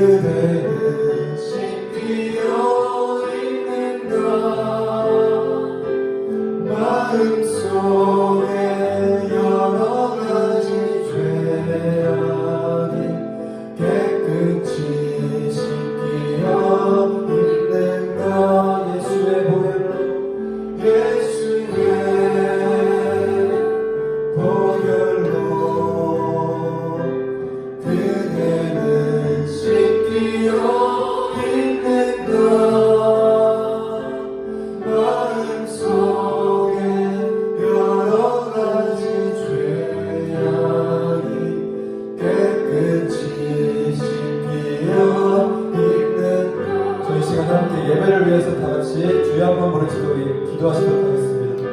그대는 씻기어 있는가 마음속에 여러 가지 죄악이 깨끗이 씻기어 있는가 예수의 보혈로 예수의 보혈로 그대는 씻기어 있는가 마음속에 여러 가지 죄악이 깨끗이 씻기어 있는가. 저희 시간 함께 예배를 위해서 다 같이 주여 한번 부르시고 우리 기도하시도록 하겠습니다.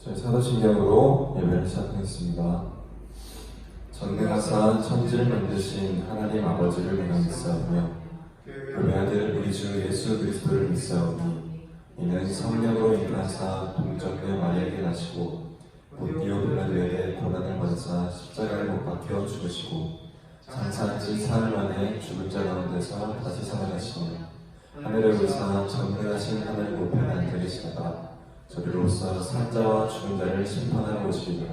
저희 사도신경으로 예배를 시작하겠습니다. 전능하사 천지를 만드신 하나님 아버지를 내가 믿사오며 그 외아들 우리 주 예수 그리스도를 믿사오니 이는 성령으로 인하사 동정녀 마리아에게 나시고 본디오 빌라도에게 고난을 받으사 십자가에 못 박혀 죽으시고 장사한 지 사흘 만에 죽은 자 가운데서 다시 살아나시며 하늘에 오르사 전능하신 하나님 우편에 앉아 계시다가 저리로서 산자와 죽은 자를 심판하러 오시리라.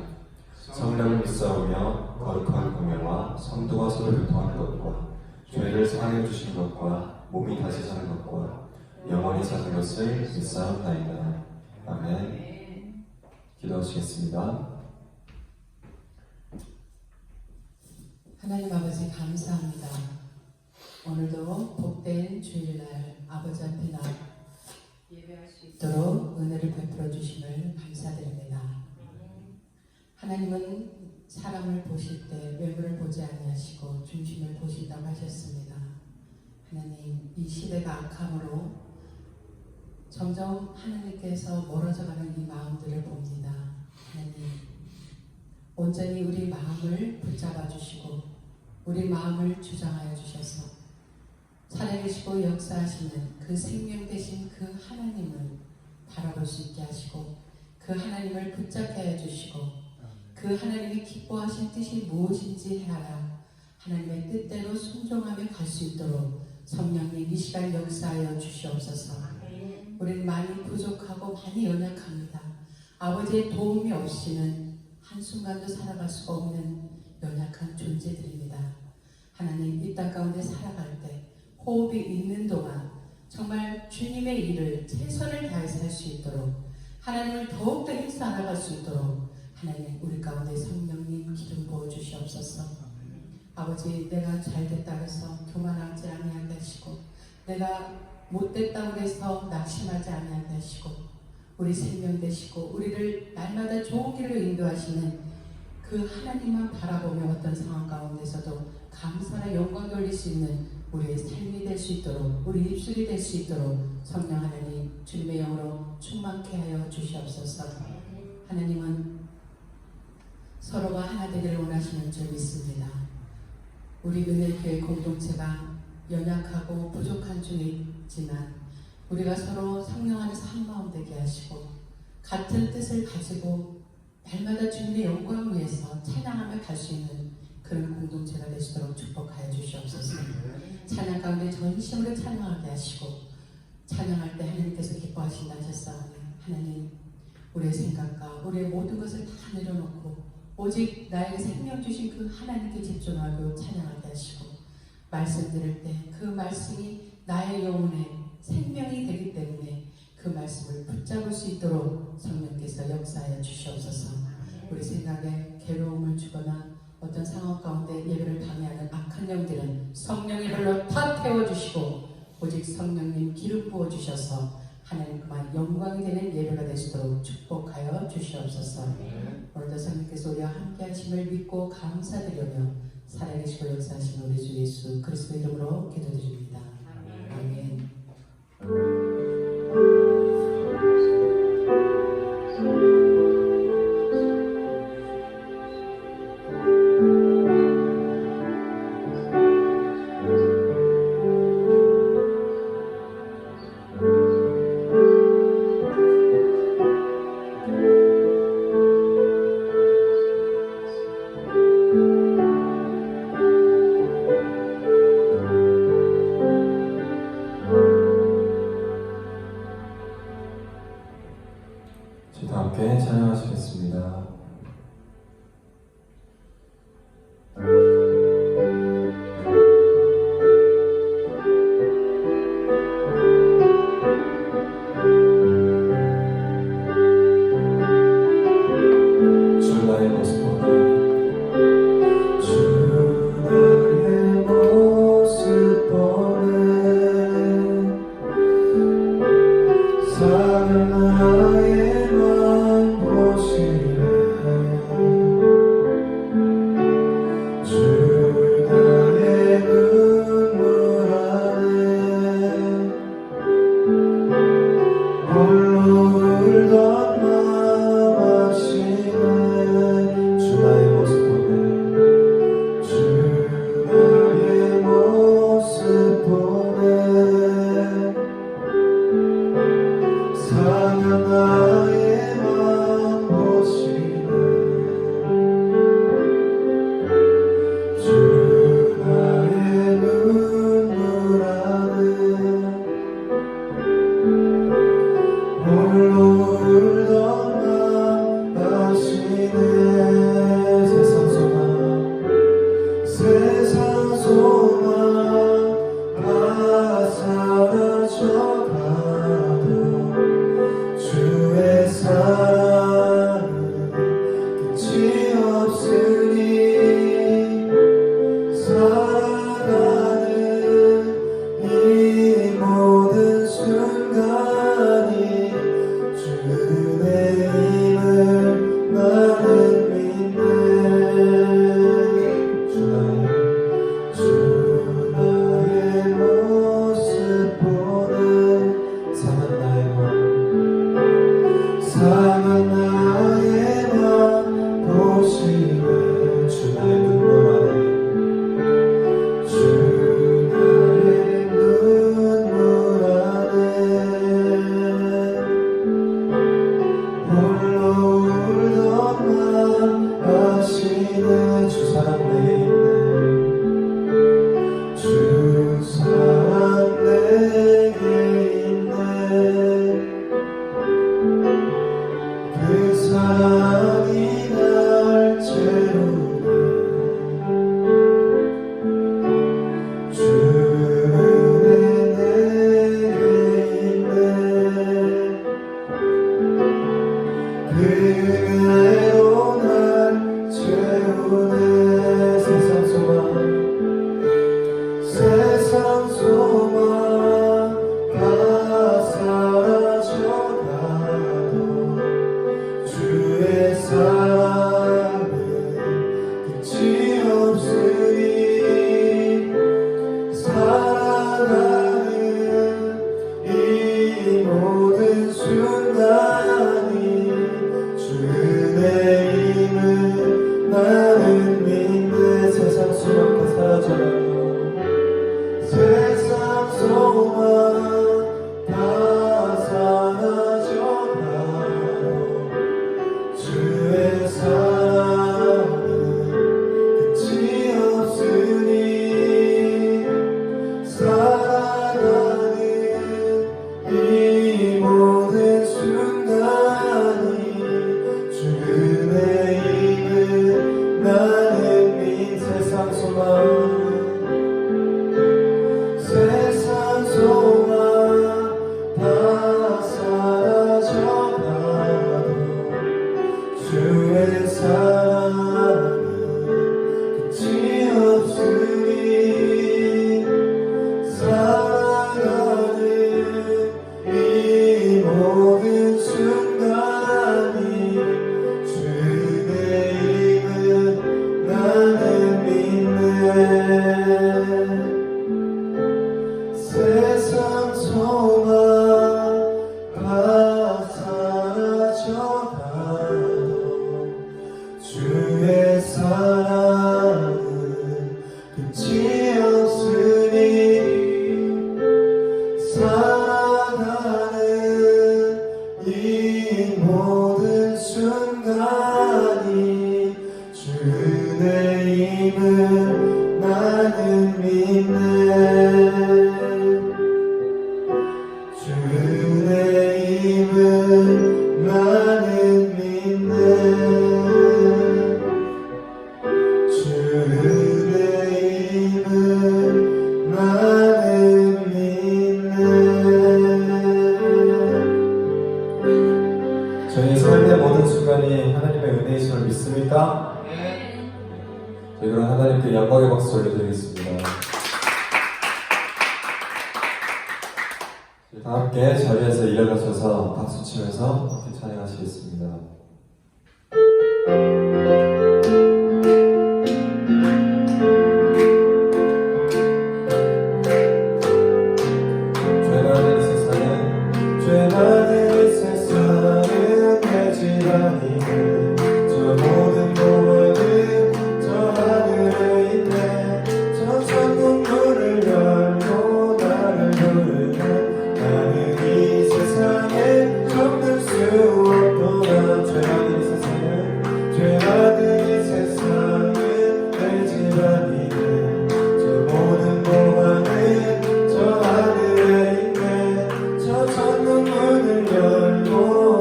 성령을 믿사오며 거룩한 공예와 성도가 서로 교통하는 것과 죄를 사하여 주신 것과 몸이 다시 사는 것과 영원히 사는 것을 믿사옵나이다. 아멘. 기도하시겠습니다. 하나님 아버지 감사합니다. 오늘도 복된 주일날 아버지 앞에 나 예배할 수 있도록 은혜를 베풀어 주심을 감사드립니다. 하나님은 사람을 보실 때 외모를 보지 아니하시고 중심을 보신다고 하셨습니다. 하나님, 이 시대가 악함으로 점점 하나님께서 멀어져가는 이 마음들을 봅니다. 하나님, 온전히 우리 마음을 붙잡아 주시고 우리 마음을 주장하여 주셔서 살아계시고 역사하시는 그 생명 되신 그 하나님을 바라볼 수 있게 하시고 그 하나님을 붙잡게 해 주시고 그 하나님이 기뻐하신 뜻이 무엇인지 헤아라 하나님의 뜻대로 순종하며 갈 수 있도록 성령님 이 시간 역사하여 주시옵소서. 우리는 많이 부족하고 많이 연약합니다. 아버지의 도움이 없이는 한순간도 살아갈 수가 없는 연약한 존재들입니다. 하나님, 이 땅 가운데 살아갈 때 호흡이 있는 동안 정말 주님의 일을 최선을 다해서 할 수 있도록 하나님을 더욱더 힘써 알아갈 수 있도록 하나님 우리 가운데 성령님 기름 부어 주시옵소서. 아버지, 내가 잘됐다고 해서 교만하지 아니하게 하시고 내가 못됐다고 해서 낙심하지 아니하게 하시고 우리 생명 되시고 우리를 날마다 좋은 길로 인도하시는 그 하나님만 바라보며 어떤 상황 가운데서도 감사나 영광 돌릴 수 있는 우리의 삶이 될 수 있도록, 우리 입술이 될 수 있도록 성령 하나님 주님의 영으로 충만케 하여 주시옵소서. 하나님은 서로가 하나 되기를 원하시는 줄 믿습니다. 우리 은혜교회 공동체가 연약하고 부족한 중에 있지만 우리가 서로 성령 안에서 한 마음 되게 하시고 같은 뜻을 가지고 날마다 주님의 영광을 위해서 찬양하며 갈 수 있는 그런 공동체가 되시도록 축복하여 주시옵소서. 찬양 가운데 전심으로 찬양하게 하시고 찬양할 때 하나님께서 기뻐하신다 하셨사오니 하나님 우리의 생각과 우리의 모든 것을 다 내려놓고 오직 나에게 생명 주신 그 하나님께 집중하고 찬양하게 하시고 말씀 들을 때 그 말씀이 나의 영혼에 생명이 되기 때문에 그 말씀을 붙잡을 수 있도록 성령께서 역사하여 주시옵소서. 우리 생각에 괴로움을 주거나 어떤 상황 가운데 예배를 방해하는 악한 영들은 성령이 불러 다 태워주시고 오직 성령님 기름 부어주셔서 하나님 그만 영광이 되는 예배가 되시도록 축복하여 주시옵소서. 오늘도 성령께서 우리와 함께 하심을 믿고 감사드리며 살아계시고 역사하신 우리 주 예수 그리스도 이름으로 기도드립니다. 아멘. 사라져가고 세상 소망 다 사라져가고 주의 사랑은 끝이 없으니 살아가는 이 모든 순간이 죽음의 힘을 나는 민 세상 소망 세상 소망 다 사라져가도 주의 사랑은 끝이 없으니 살아가는 이 모든 순간이 주의 힘을 나는 믿네 세상 소망 다 사라져가도 주의 사랑은 끝이 없으니 살아가는 이 모든 순간이 주의 힘을 나는 믿네 주의 힘을 나는 믿네 주의 힘을 나는 믿네 저희 삶의 모든 순간이 하나님의 은혜이심을 믿습니까? 저희 그럼 하나님께 영광의 박수 올려드리겠습니다. 다 함께 자리에서 일어나셔서 박수 치면서 함께 찬양하시겠습니다. 죄 많은 세상은 내 집안이네 저 모든 공원은 저 하늘에 있네 저 천국 문을 열고 나를 부르네 나는 이 세상에 정들 수 없도다 죄 많은 이 세상은 내 집안이네 저 모든 공원은 저 하늘에 있네 저 천국 문을 열고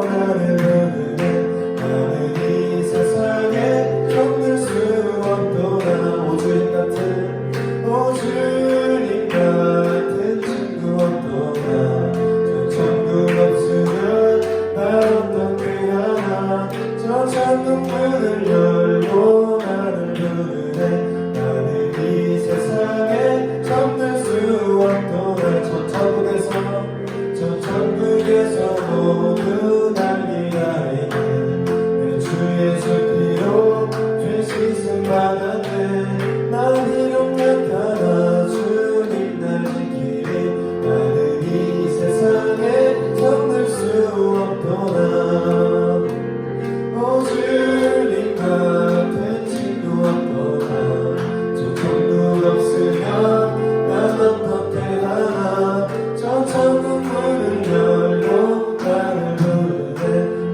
나를 부르네 나는 이 세상에 정들 수 없도다 오 주님 같은 친구 없도다 저 천국 없으면 날 어떻게 하나 저 천국 문을 열고 나를 부르네 나는 이 세상에 정들 수 없도다 저 천국에서 모두 날 기다리네 내 주 예수 피로 죄 씻음 받았네 난 이런 나타나 주님 날 지키리 나는 이 세상에 정들 수 없도다 오 주님 같은 친구 없도다 저 천국 없으면 난 어떻게 하나 저 천국 문을 열고 나를 부르네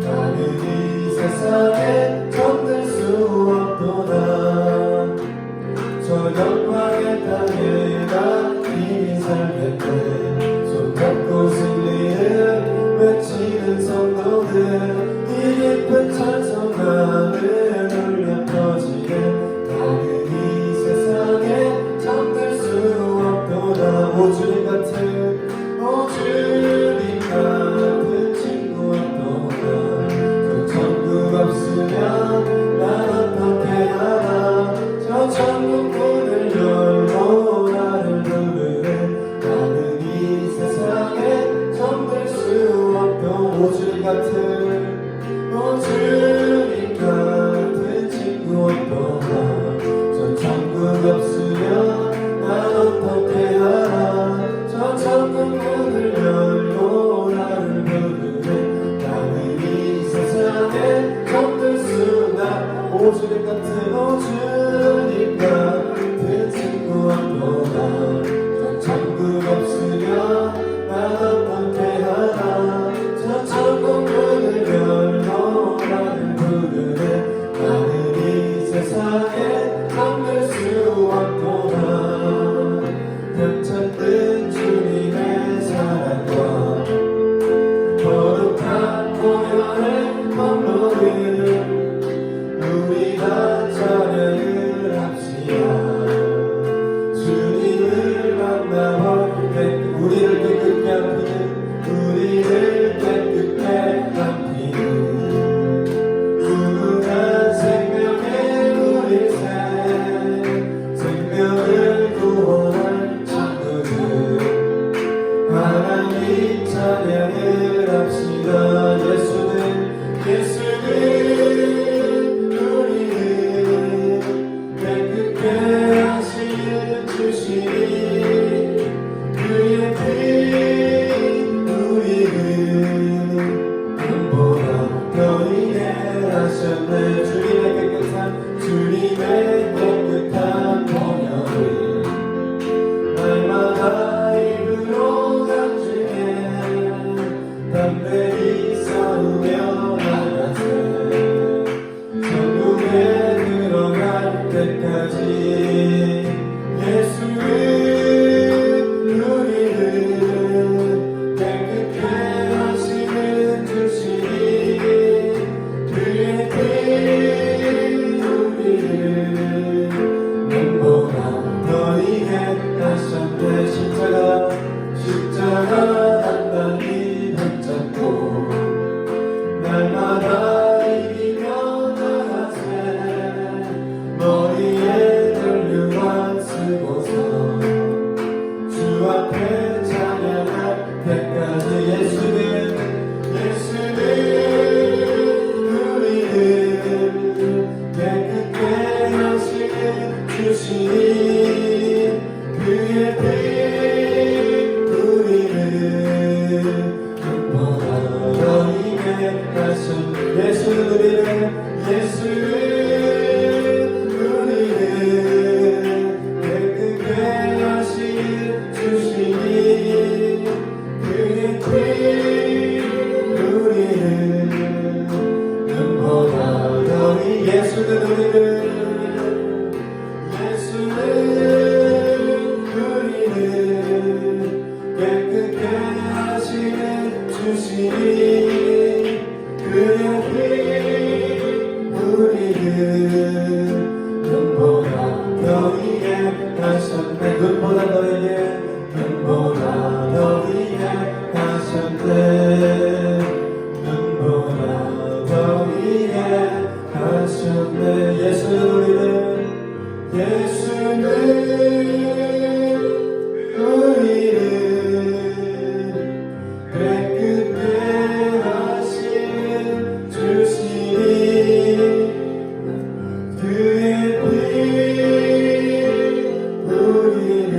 나는 이 세상에 정들 수 없도다 저 영광의 땅에 나 이미 살겠네 손 잡고 승리를 외치는 성도들 이 깊은 찬송가를 울려 퍼지네 나는 이 세상에 정들 수 없도다 오 주님 같은 친구 없도다 저 천국 없으면 난 어떻게 하나 저 천국 문을 열고 날 구원할 친구들 하나님 찬양을 합시다. 예수는 우리를 깨끗게 하시는 주시니 그의 피 우리를 눈보라 너희에 하셨네. 주님의 깨끗한 보혈을 날마다 입으로 간증해 담대히 싸우며 나가세 천국에 들어갈 때까지. 예수는 우리를 깨끗게 하시는 주시니 그의 피 눈보라 너희에 하셨네. 십자가 단단히 붙잡고 날마다 이기며 나가세 너희의 혈류관 쓰고서 주 앞에 찬양할 때까지. 예수는 우리를 깨끗게 하시는 주시니 그의 피 우리를 눈보라 너희에 하셨네. 예수는 우리를 깨끗게 하시는 주시니 그의 피 우리를 눈보라 너희. 예수는 우리를 깨끗게 하시는 주시니 그의 피 우리를 눈보라 너희에 하셨네. 눈보라 너희에 하셨네. 눈보라 너희에 하셨네. 예수는 우리를 깨끗게 하시는 주시니 그의 피 우리를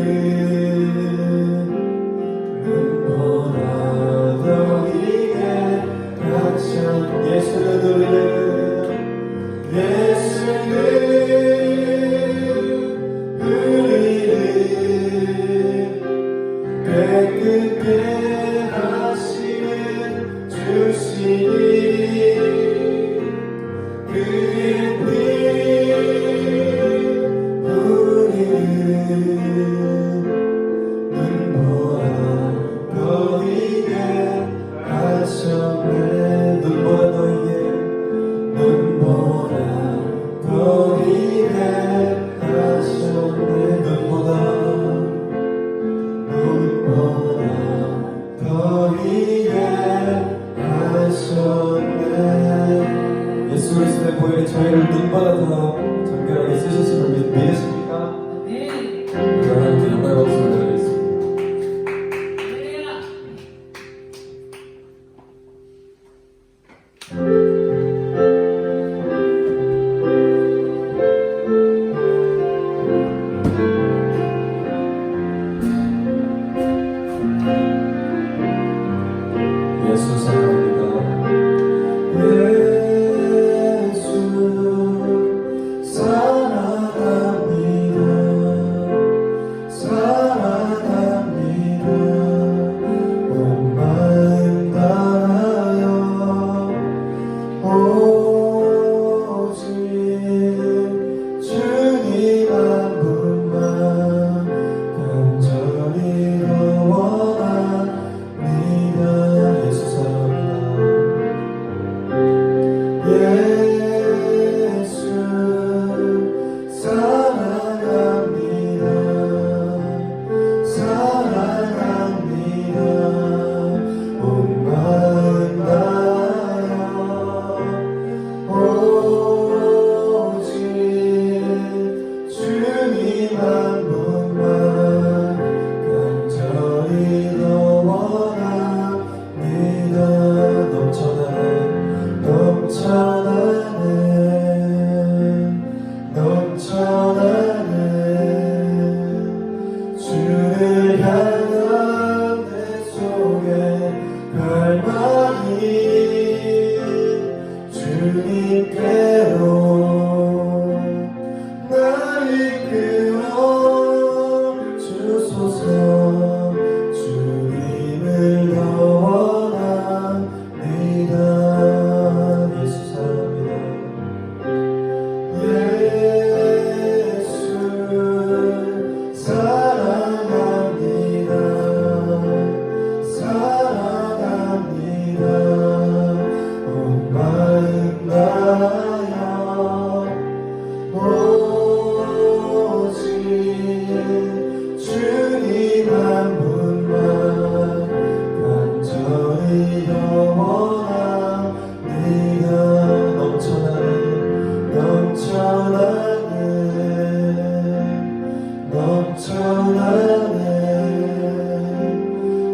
넘쳐나네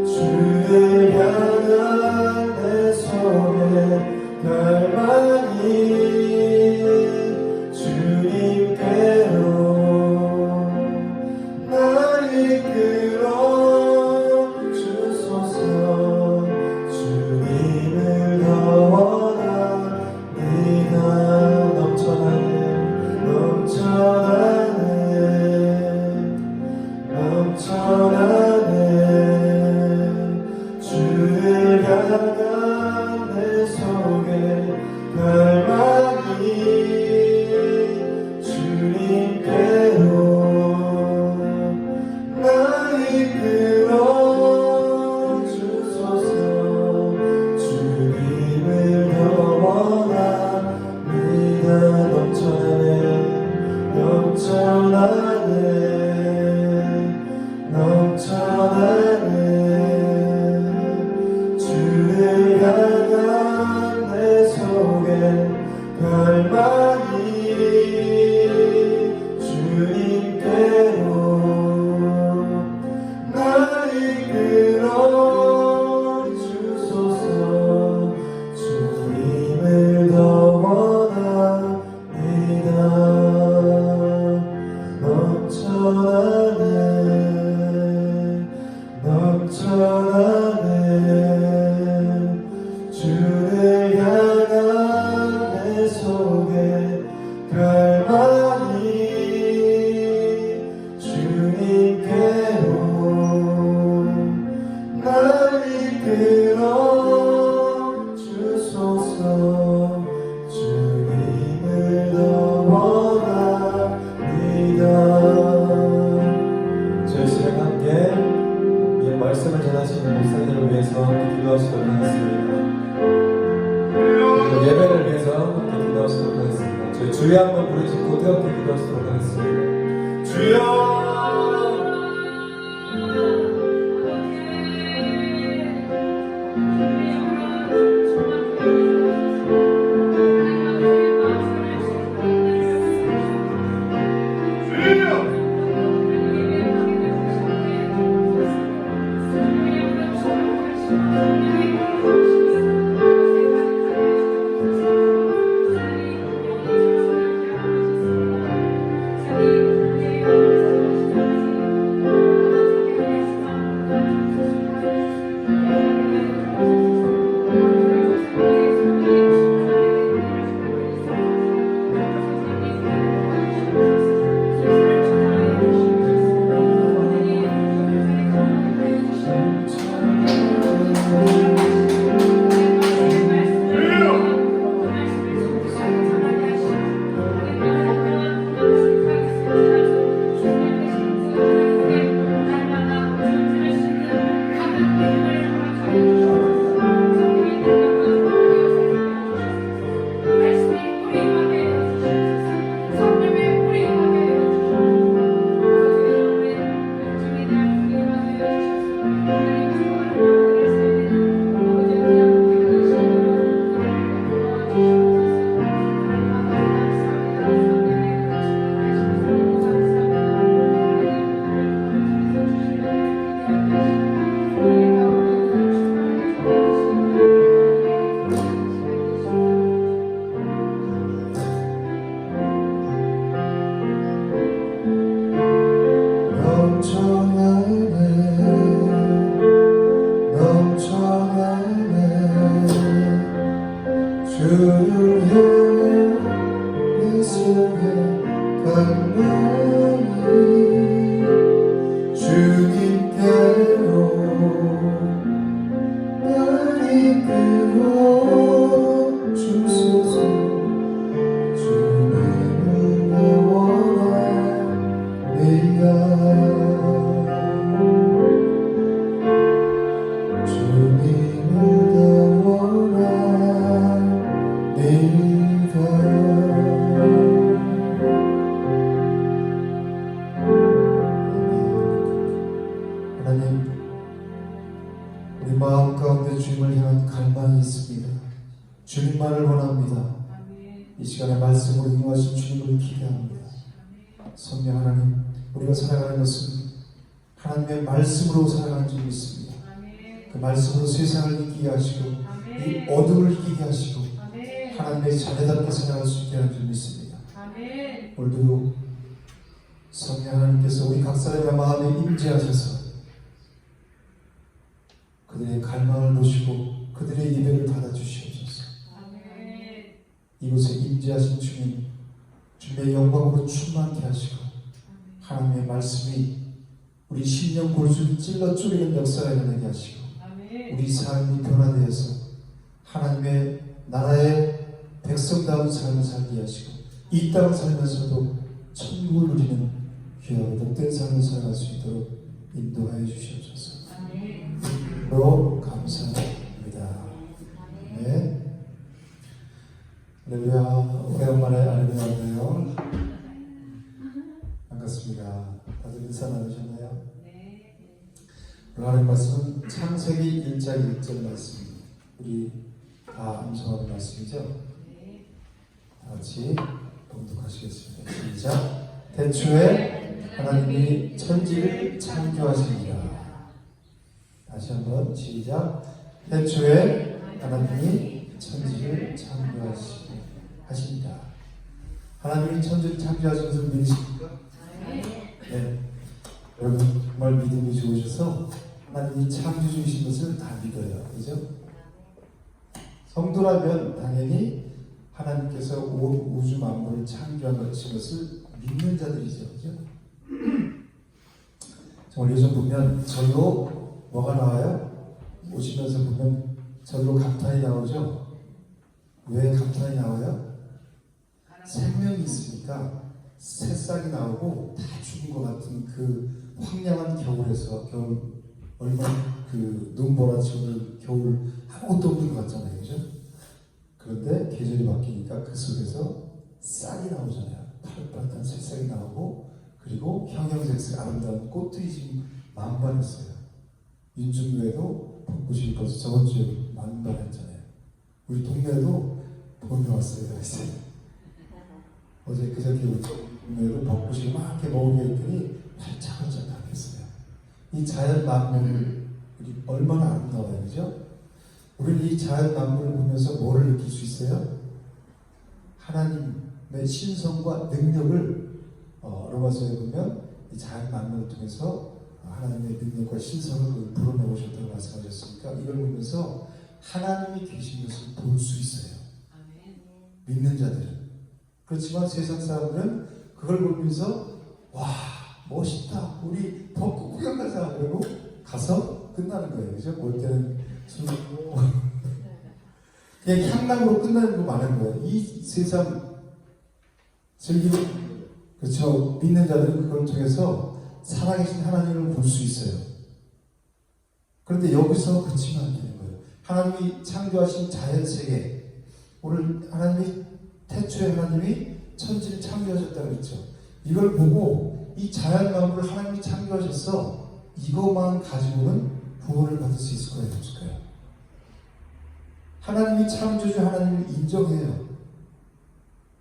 주를 향한 내 속에 갈망이 주님께로 날 이끌어 주소서 주님을 더 원합니다 넘쳐나네 주를 향한 내 속에 갈망이 주님께로 날 이끌어 주소서 주님을 더 원합니다 넘쳐나네 주를 향한 내 속에 갈망이 주님께로 날 이끌어 주소서 주님을 더 원합니다 넘쳐나네 주를 향한 내 속에 갈망이 주님께로 날 이끌어 주소서 주님을 더 원합니다. 저희 시간 함께 이 말씀을 전하시는 목사님을 위해서 기도하시도록 하겠습니다. 그리고 예배를 위해서 함께 기도하시도록 하겠습니다. 저희 주여 한번 부르시고 뜨겁게 기도하시도록 하겠습니다. 주여 주님만을 원합니다. 이 시간에 말씀으로 인도하신 주님을 기대합니다. 성령 하나님, 우리가 살아가는 것은 하나님의 말씀으로 살아가는 줄 믿습니다. 그 말씀으로 세상을 이기게 하시고 이 어둠을 이기게 하시고 하나님의 자녀답게 살아갈 수 있게 하는 줄 믿습니다. 오늘도 성령 하나님께서 우리 각 사람의 마음에 임재하셔서 그들의 갈망을 보시고 그들의 예배를 받아주시옵소서. 이곳에 임재하신 주님, 주님의 영광으로 충만케 하시고 하나님의 말씀이 우리 심령 골수를 찔러 쪼개는 역사가 일어나게 하시고 우리 삶이 변화되어서 하나님의 나라의 백성다운 삶을 살게 하시고 이 땅을 살면서도 천국을 누리는 귀하고 복된 삶을 살아갈 수 있도록 인도하여 주시옵소서. 로 감사합니다. 네. 할렐루야. 오래간만에 할렐루야네요. 반갑습니다. 다들 인사 나누셨나요? 오늘 하는 말씀은 창세기 1장 1절 말씀입니다. 우리 다 암송하는 말씀이죠? 다 같이 봉독하시겠습니다. 시작. 태초에 하나님이 천지를 창조하시니라. 다시 한번 시작. 태초에 하나님이 천지를 창조하시니라. 하나님이 천지를 창조하신 것을 믿으십니까? 네. 여러분 정말 믿음이 좋으셔서 하나님이 창조주이신 것을 다 믿어요. 그죠? 성도라면 당연히 하나님께서 온 우주 만물을 창조한 것을 믿는 자들이죠. 그죠? 정말 요즘 보면 절로 뭐가 나와요? 오시면서 보면 절로 감탄이 나오죠? 왜 감탄이 나와요? 생명이 있으니까 새싹이 나오고 다 죽은 것 같은 그 황량한 겨울에서 겨울 얼마나 그 눈보라치고 겨울 아무것도 없는 것 같잖아요. 그죠? 그런데 계절이 바뀌니까 그 속에서 싹이 나오잖아요. 파릇파릇한 새싹이 나오고 그리고 형형색색 아름다운 꽃들이 지금 만발했어요. 윤중로에도 벚꽃이 벌써 저번 주에 만발했잖아요. 우리 동네에도 봄이 왔어요. 어제 그저께 우리 동네에도 벚꽃이 막 이렇게 머무르게 있더니 활짝활짝 바뀌었어요. 이 자연 만물을 우리 얼마나 아름다워요. 그죠? 우리는 이 자연 만물을 보면서 뭐를 느낄 수 있어요? 하나님의 신성과 능력을 로마서에 보면 이 자연 만물을 통해서 하나님의 능력과 신성을 불어넣으셨다고 말씀하셨으니까 이걸 보면서 하나님이 계신 것을 볼 수 있어요. 믿는 자들은. 그렇지만 세상 사람들은 그걸 보면서 와 멋있다 우리 벚꽃 구경 가자 그러고 가서 끝나는 거예요. 그죠? 볼 때는 술 먹고 그냥 향락으로 끝나는 거 많은 거예요. 이 세상 즐기는 그렇죠. 믿는 자들은 그걸 통해서 살아계신 하나님을 볼 수 있어요. 그런데 여기서 그치면 안 되는 거예요. 하나님이 창조하신 자연세계 오늘 하나님이 태초에 하나님이 천지를 창조하셨다고 그랬죠. 이걸 보고 이 자연 만물을 하나님이 창조하셨어. 이것만 가지고는 구원을 받을 수 있을 거예요? 없을 거예요? 하나님이 창조주 하나님을 인정해요.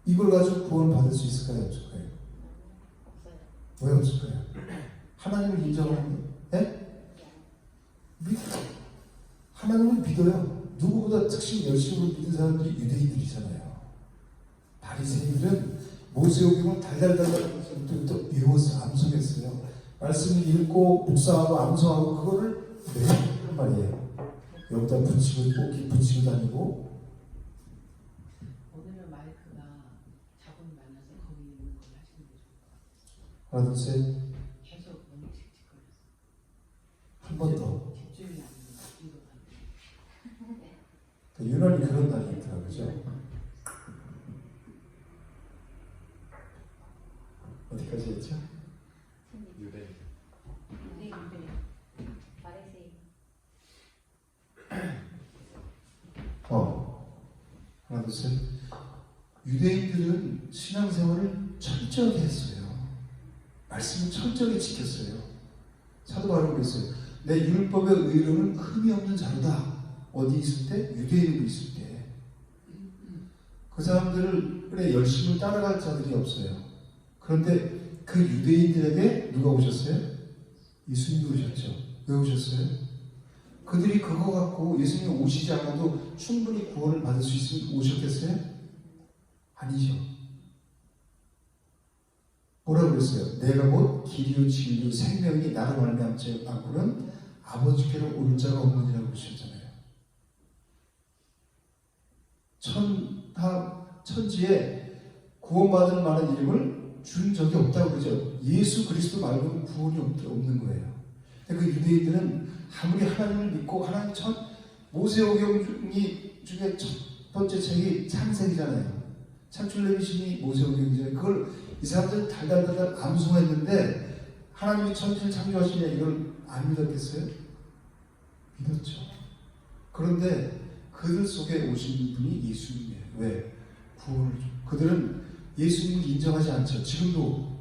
이걸 가지고 구원을 받을 수 있을까요? 없을 거예요? 왜 없을 거예요? 하나님을 인정하는 네? 하나님을 믿어요. 누구보다 특히 열심히 믿는 사람들이 유대인들이잖아요. 바리새인들은 모세오경을 달달달달 또 외워서 암송했어요. 말씀을 읽고 묵상하고 암송하고 그거를 매일 하는 말이에요. 여기다 붙이고 꼭 붙이고 다니고. 오늘은 마이크가 자본이 많아서 거기 있는 걸 하시는 게 좋을 것 같아요. 하나 둘 셋. 계속 너무 칙칙거려서. 한 번 더. 집중이 안 되는 이거 유난히 그런 날이 있더라고요. 그죠? 어디까지 했죠? 유대. 하나 둘 셋. 유대인들은 신앙생활을 철저하게 했어요. 말씀을 철저하게 지켰어요. 사도 바울이 그랬어요. 내 율법의 의로는 흠이 없는 자로다. 어디 있을 때? 유대인으로 있을 때. 그 사람들의 열심을 따라갈 자들이 없어요. 그런데 그 유대인들에게 누가 오셨어요? 예수님이 오셨죠. 왜 오셨어요? 그들이 그거 갖고 예수님이 오시지 않아도 충분히 구원을 받을 수 있으면 오셨겠어요? 아니죠. 뭐라고 그랬어요? 내가 곧 길이요 진리요 생명이 나로 말미암지 않고는 아버지께로 올 자가 없느니라고 그러셨잖아요. 천지에 구원받을 만한 이름을 준 적이 없다고 그러죠. 예수 그리스도 말고는 구원이 없는 거예요. 그 유대인들은 아무리 하나님을 믿고 하나님 모세오경 중에 첫 번째 책이 창세기잖아요. 창출내리심이 모세오경이잖아요. 그걸 이 사람들은 달달달달 암송했는데 하나님이 천지를 창조하시냐 이걸 안 믿었겠어요? 믿었죠. 그런데 그들 속에 오신 분이 예수님이에요. 왜? 구원을 줘. 그들은 예수님을 인정하지 않죠. 지금도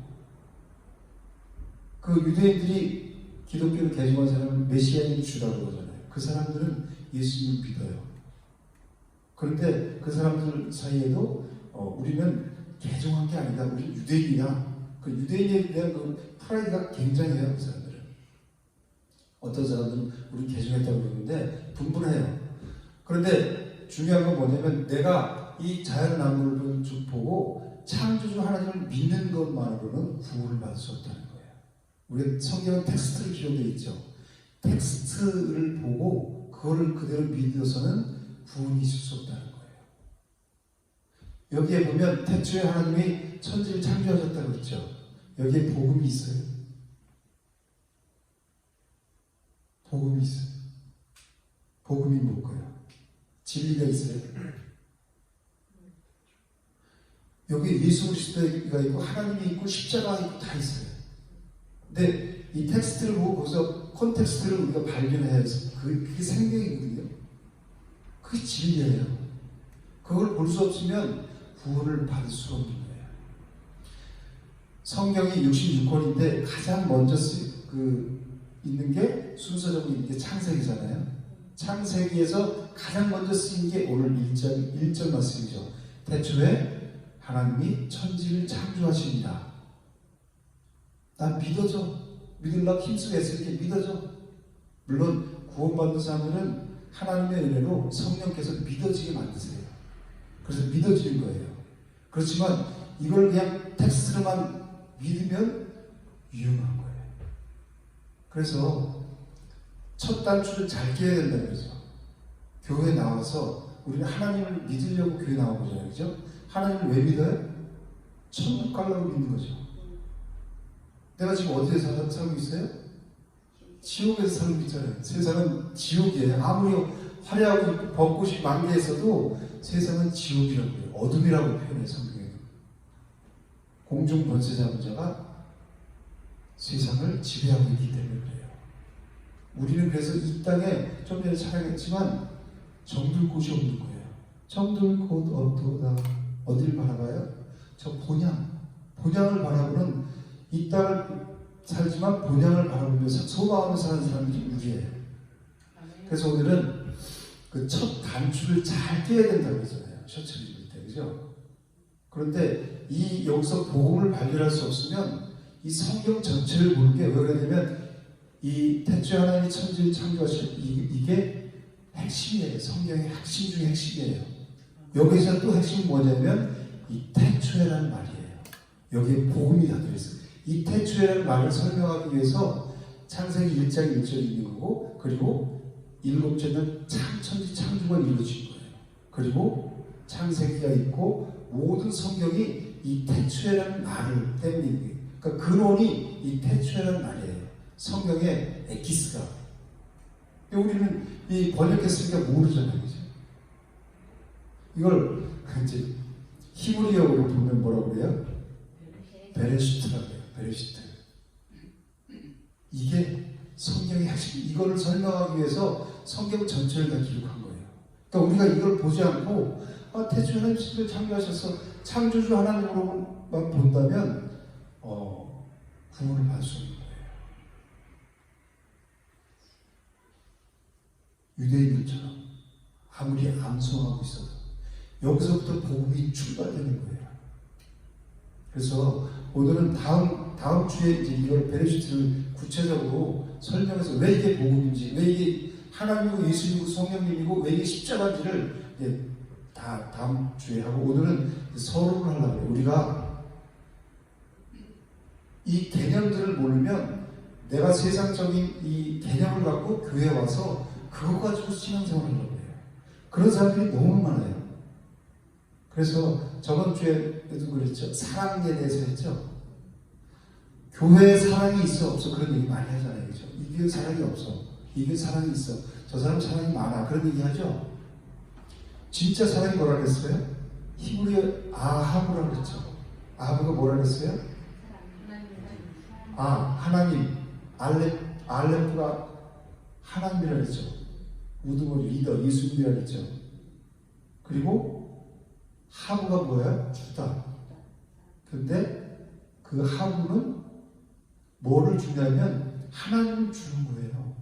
그 유대인들이 기독교를 개종한 사람은 메시아인 주라고 그러잖아요. 그 사람들은 예수님을 믿어요. 그런데 그 사람들 사이에도 우리는 개종한 게 아니다. 우리 유대인이야. 그 유대인에 대한 그 프라이드가 굉장해요. 그 사람들은. 어떤 사람들은 우리 개종했다고 그러는데 분분해요. 그런데 중요한 건 뭐냐면 내가 이 자연만물을 보고 창조주 하나님을 믿는 것만으로는 구원을 받을 수 없다는 거예요. 우리 성경은 텍스트를 기록되어 있죠. 텍스트를 보고 그거를 그대로 믿어서는 구원이 있을 수 없다는 거예요. 여기에 보면 태초에 하나님이 천지를 창조하셨다고 그랬죠. 여기에 복음이 있어요. 복음이 있어요. 복음이 뭘까요? 진리가 있어요. 여기 예수 그리스도가 있고 하나님이 있고 십자가가 있고 다 있어요. 근데 이 텍스트를 보고 거기서 콘텍스트를 우리가 발견해야 해서 그게 생명이거든요. 그게 진리예요. 그걸 볼 수 없으면 구원을 받을 수 없는 거예요. 성경이 66권인데 가장 먼저 있는 게 순서적으로 있는 게 창세기잖아요. 창세기에서 가장 먼저 쓰인 게 오늘 1절 말씀이죠. 태초에 하나님이 천지를 창조하십니다. 난 믿어져. 믿으려고 힘쓰고 애쓸 게 믿어져. 물론 구원받는 사람들은 하나님의 은혜로 성령께서 믿어지게 만드세요. 그래서 믿어지는 거예요. 그렇지만 이걸 그냥 텍스트로만 믿으면 위험한 거예요. 그래서 첫 단추를 잘 끼워야 된다는 거죠. 교회에 나와서 우리는 하나님을 믿으려고 교회 나온 거잖아요. 그죠? 하나님을 왜 믿어요? 천국 가려고 믿는 거죠. 내가 지금 어디에 살고 있어요? 지옥에서 살고 있잖아요. 세상은 지옥이에요. 아무리 화려하고 벚꽃이 만개했어도 세상은 지옥이라고 해요. 어둠이라고 표현해요. 성경에는. 공중 권세 잡은 자가 세상을 지배하고 있기 때문에 그래요. 우리는 그래서 이 땅에 좀 전에 촬영했지만 정들 곳이 없는 거예요. 정들 곳 어떠다. 어디를 바라봐요? 저 본향을 바라보는 이 땅을 살지만 본향을 바라보면서 소망하며 사는 사람들이 우리예요. 그래서 오늘은 그 첫 단추를 잘 떼야 된다고 했잖아요. 셔츠를 입을 때, 그죠? 그런데 여기서 복음을 발견할 수 없으면 이 성경 전체를 보는 게 왜 그러냐면 이 태초에 하나님이 천지를 창조하신 이게 핵심이에요. 성경의 핵심 중에 핵심이에요. 여기서 또 핵심이 뭐냐면 이 태초에라는 말이에요. 여기에 복음이 다 들어있어요. 이 태초에라는 말을 설명하기 위해서 창세기 1장 1절이 있는 거고 그리고 일곱째는 천지 창조가 이루어진 거예요. 그리고 창세기가 있고 모든 성경이 이 태초에라는 말을 때문에 그러니까 근원이 이 태초에라는 말이에요. 성경의 에키스가. 우리는 이 번역했으니까 모르잖아요. 그죠? 이걸 이제 히브리어로 보면 뭐라고 그래요? 베레시트라고 해요. 베레시트. 이게 성경의 핵심. 이거를 설명하기 위해서 성경 전체를 다 기록한 거예요. 그러니까 우리가 이걸 보지 않고 태초에 하나님 신을 창조하셔서 창조주 하나님으로만 본다면 구원을 받을 수 없는 거예요. 유대인들처럼 아무리 암송하고 있어도 여기서부터 복음이 출발되는 거예요. 그래서 오늘은 다음 다음 주에 이제 이걸 베네시트를 구체적으로 설명해서 왜 이게 복음인지, 왜 이게 하나님이고 예수님이고 성령님이고 왜 이게 십자가인지를 이제 다 다음 주에 하고, 오늘은 서론을 하려고 해요. 우리가 이 개념들을 모르면 내가 세상적인 이 개념을 갖고 교회에 와서 그거 가지고 신앙생활을 하려고 해요. 그런 사람들이 너무 많아요. 그래서 저번 주에도 그랬죠. 사랑에 대해서 했죠. 교회에 사랑이 있어 없어 그런 얘기 많이 하잖아요. 그죠? 이 교회 사랑이 없어, 이 교회 사랑이 있어, 저 사람 사랑이 많아, 그런 얘기 하죠. 진짜 사랑이 뭐라 그랬어요? 히브리어 아하브라고 그랬죠. 아하브가 뭐라 그랬어요? 하나님. 알레프가 하나님이라 그랬죠. 우두머리 리더 예수님이라 그랬죠. 그리고 하브가 뭐야? 주다. 근데 그 하브는 뭐를 주냐면 하나님을 주는 거예요.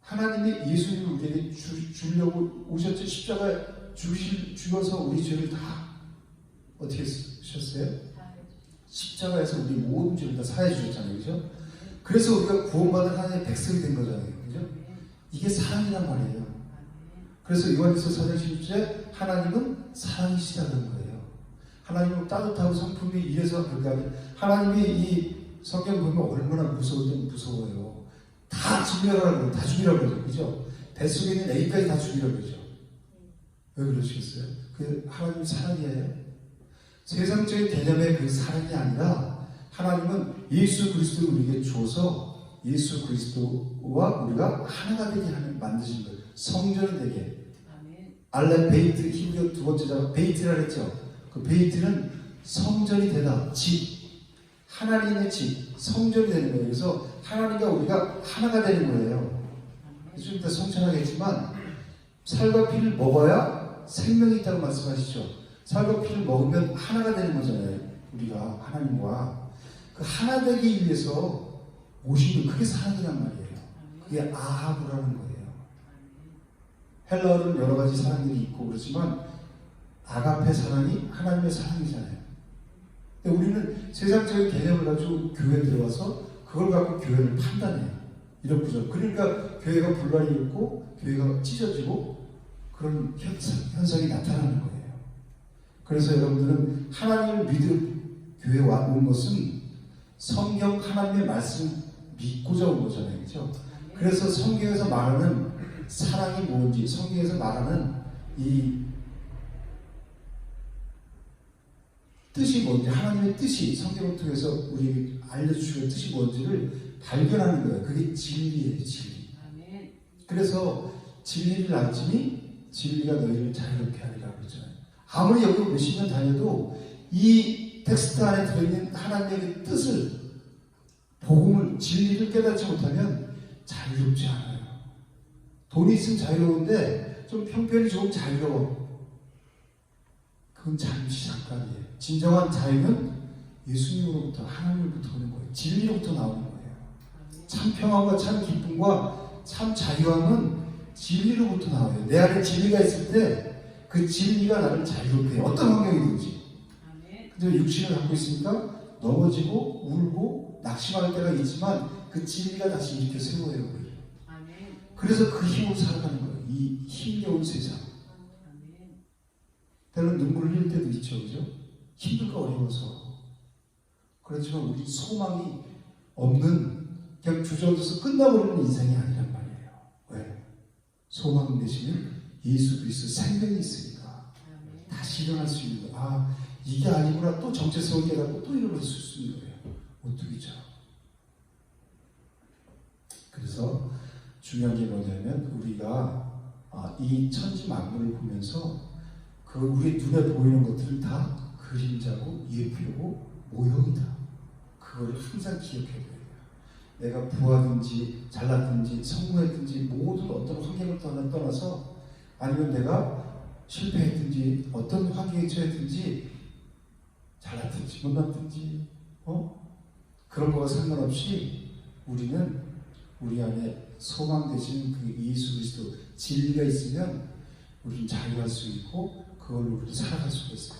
하나님이 예수님을 우리에게 주려고 오셨죠. 십자가에 죽어서 우리 죄를 다 어떻게 하셨어요? 십자가에서 우리 모든 죄를 다 사해 주셨잖아요. 그죠? 그래서 우리가 구원받은 하나님의 백성이 된 거잖아요. 그죠? 이게 사랑이란 말이에요. 그래서 요한일서 4장 16절에 하나님은 사랑이시다는 거예요. 하나님은 따뜻하고 성품이 이래서 그렇게 하나님이 이 성경 보면 얼마나 무서워요. 다 죽이라고 그러고 다 죽이라고 그러죠. 그죠? 뱃속에 있는 애기까지 다 죽이라고 그러죠. 왜 그러시겠어요? 그 하나님의 사랑이에요. 세상적인 개념의 그 사랑이 아니라 하나님은 예수 그리스도를 우리에게 주어서 예수 그리스도와 우리가 하나가 되게 만드신 거예요. 성전이 되게. 알레 베이트, 히브리어 두 번째 자가 베이트라 그랬죠. 그 베이트는 성전이 되다, 집, 하나님의 집, 성전이 되는 거예요. 그래서 하나님과 우리가 하나가 되는 거예요. 좀 이따 성찬하겠지만 살과 피를 먹어야 생명이 있다고 말씀하시죠. 살과 피를 먹으면 하나가 되는 거잖아요. 우리가 하나님과 그 하나 되기 위해서 오신 게 그게 사랑이란 말이에요. 그게 아하브라는 거예요. 헬라어는 여러 가지 사랑들이 있고 그렇지만 아가페 사랑이 하나님의 사랑이잖아요. 근데 우리는 세상적인 개념을 가지고 교회에 들어와서 그걸 갖고 교회를 판단해요. 이런 구조. 그러니까 교회가 분란이 있고 교회가 찢어지고 그런 현상이 나타나는 거예요. 그래서 여러분들은 하나님을 믿을 교회에 온 것은 성경 하나님의 말씀 믿고자 온 거잖아요. 그렇죠? 그래서 성경에서 말하는 사랑이 뭔지, 성경에서 말하는 이 뜻이 뭔지, 하나님의 뜻이 성경을 통해서 우리에게 알려주시는 뜻이 뭔지를 발견하는 거예요. 그게 진리예요, 진리. 그래서 진리를 알지니 진리가 너희를 자유롭게 하리라고 그러잖아요. 아무리 여기 몇십 년 다녀도 이 텍스트 안에 들어있는 하나님의 뜻을, 복음을, 진리를 깨닫지 못하면 자유롭지 않아요. 돈이 있으면 자유로운데 좀 형편이 좋으면 자유로워. 그건 잠시 잠깐이에요. 진정한 자유는 예수님으로부터, 하나님으로부터 오는 거예요. 진리로부터 나오는 거예요. 참 평안과 참 기쁨과 참 자유함은 진리로부터 나와요. 내 안에 진리가 있을 때 그 진리가 나를 자유롭게 해요. 어떤 환경이든지. 근데 육신을 갖고 있으니까 넘어지고 울고 낙심할 때가 있지만 그 진리가 다시 이렇게 세워요. 그래서 그 힘으로 살아가는 거예요. 이 힘겨운 세상. 때로는 눈물을 흘릴 때도 있죠. 그죠? 힘들고 어려워서. 그렇지만 우리 소망이 없는, 그냥 주저앉아서 끝나버리는 인생이 아니란 말이에요. 왜? 소망 되시면 예수 그리스도 생명이 있으니까 다시 일어날 수 있는 거예요. 아, 이게 아니구나. 또 정체성을 깨닫고 또 일어날 수 있는 거예요. 어떻게죠? 그래서 중요한 게 뭐냐면 우리가 이 천지 만물을 보면서 그 우리 눈에 보이는 것들은 다 그림자고 예표고 모형이다. 그걸 항상 기억해야 돼요. 내가 부하든지 잘났든지 성공했든지 모든 어떤 환경을 떠나서 아니면 내가 실패했든지 어떤 환경에 처했든지 잘났든지 못났든지 그런 거와 상관없이 우리는 우리 안에 소망 되신 그 예수 그리스도 진리가 있으면 우리는 자유할 수 있고 그걸로 우리는 살아갈 수가 있어요.